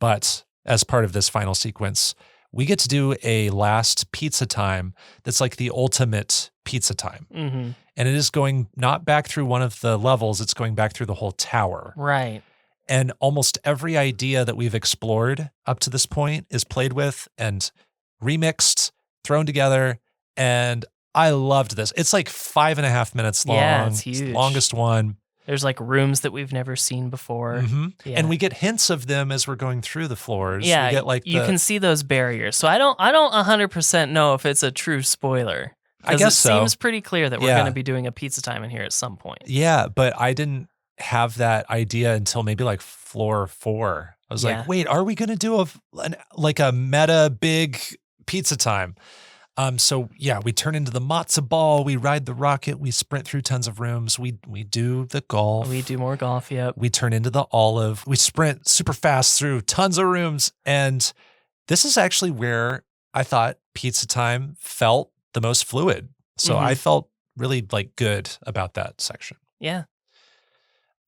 But as part of this final sequence, we get to do a last pizza time that's like the ultimate pizza time. Mm-hmm. And it is going not back through one of the levels, it's going back through the whole tower. Right. And almost every idea that we've explored up to this point is played with and remixed, thrown together. And I loved this. It's like 5.5 minutes long. Yeah, it's It's the huge. longest one. There's like rooms that we've never seen before. Mm-hmm. Yeah. And we get hints of them as we're going through the floors. Yeah, we get like you can see those barriers. So I don't 100% know if it's a true spoiler. I guess it so. seems pretty clear that we're Yeah. going to be doing a pizza time in here at some point. Yeah, but I didn't have that idea until maybe like floor 4. I was Yeah. like, wait, are we going to do a meta big pizza time? So yeah, we turn into the matzo ball, we ride the rocket, we sprint through tons of rooms, we do the golf. We do more golf, yep. We turn into the olive, we sprint super fast through tons of rooms. And this is actually where I thought pizza time felt the most fluid. So I felt really like good about that section. Yeah.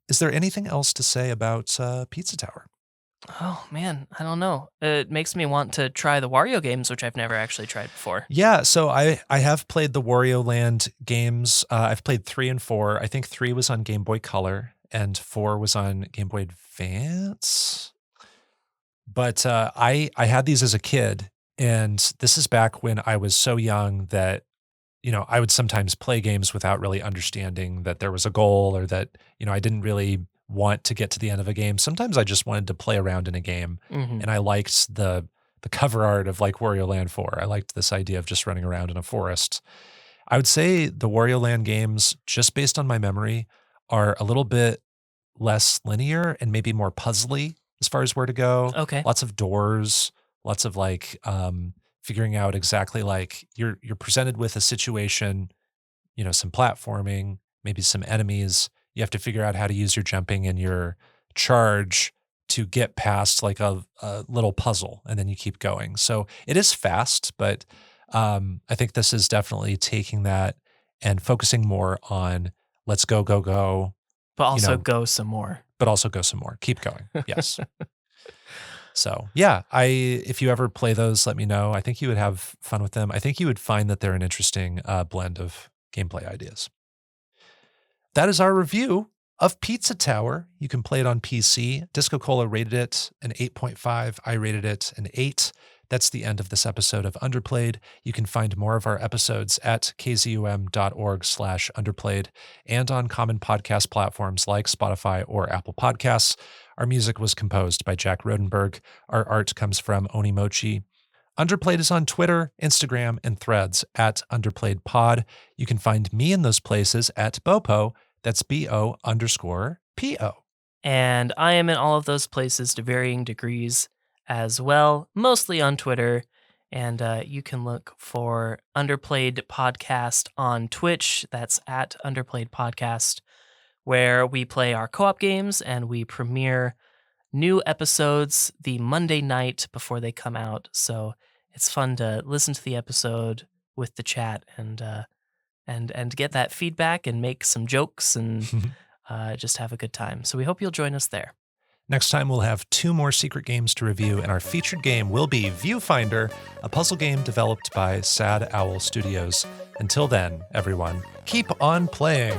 Is there anything else to say about Pizza Tower? Oh, man, I don't know. It makes me want to try the Wario games, which I've never actually tried before. Yeah, so I have played the Wario Land games. I've played 3 and 4. I think 3 was on Game Boy Color and 4 was on Game Boy Advance. But I had these as a kid, and this is back when I was so young that, I would sometimes play games without really understanding that there was a goal or that, I didn't really want to get to the end of a game. Sometimes I just wanted to play around in a game, and I liked the cover art of like Wario Land 4. I liked this idea of just running around in a forest. I would say the Wario Land games, just based on my memory, are a little bit less linear and maybe more puzzly as far as where to go. Okay. Lots of doors, lots of like figuring out exactly like you're presented with a situation, some platforming, maybe some enemies. You have to figure out how to use your jumping and your charge to get past like a little puzzle, and then you keep going. So it is fast, but I think this is definitely taking that and focusing more on let's go, But also go some more. but also go some more. Keep going. Yes. So yeah, if you ever play those, let me know. I think you would have fun with them. I think you would find that they're an interesting blend of gameplay ideas. That is our review of Pizza Tower. You can play it on PC. DiscoCola rated it an 8.5. I rated it an 8. That's the end of this episode of Underplayed. You can find more of our episodes at kzum.org/underplayed and on common podcast platforms like Spotify or Apple Podcasts. Our music was composed by Jack Rodenberg. Our art comes from Onimochi. Underplayed is on Twitter, Instagram, and Threads at UnderplayedPod. You can find me in those places at Bopo. That's BO_PO. And I am in all of those places to varying degrees as well, mostly on Twitter. And you can look for Underplayed Podcast on Twitch. That's at Underplayed Podcast, where we play our co-op games and we premiere new episodes the Monday night before they come out. So it's fun to listen to the episode with the chat and get that feedback and make some jokes and just have a good time. So we hope you'll join us there. Next time, we'll have 2 more secret games to review, and our featured game will be Viewfinder, a puzzle game developed by Sad Owl Studios. Until then, everyone, keep on playing.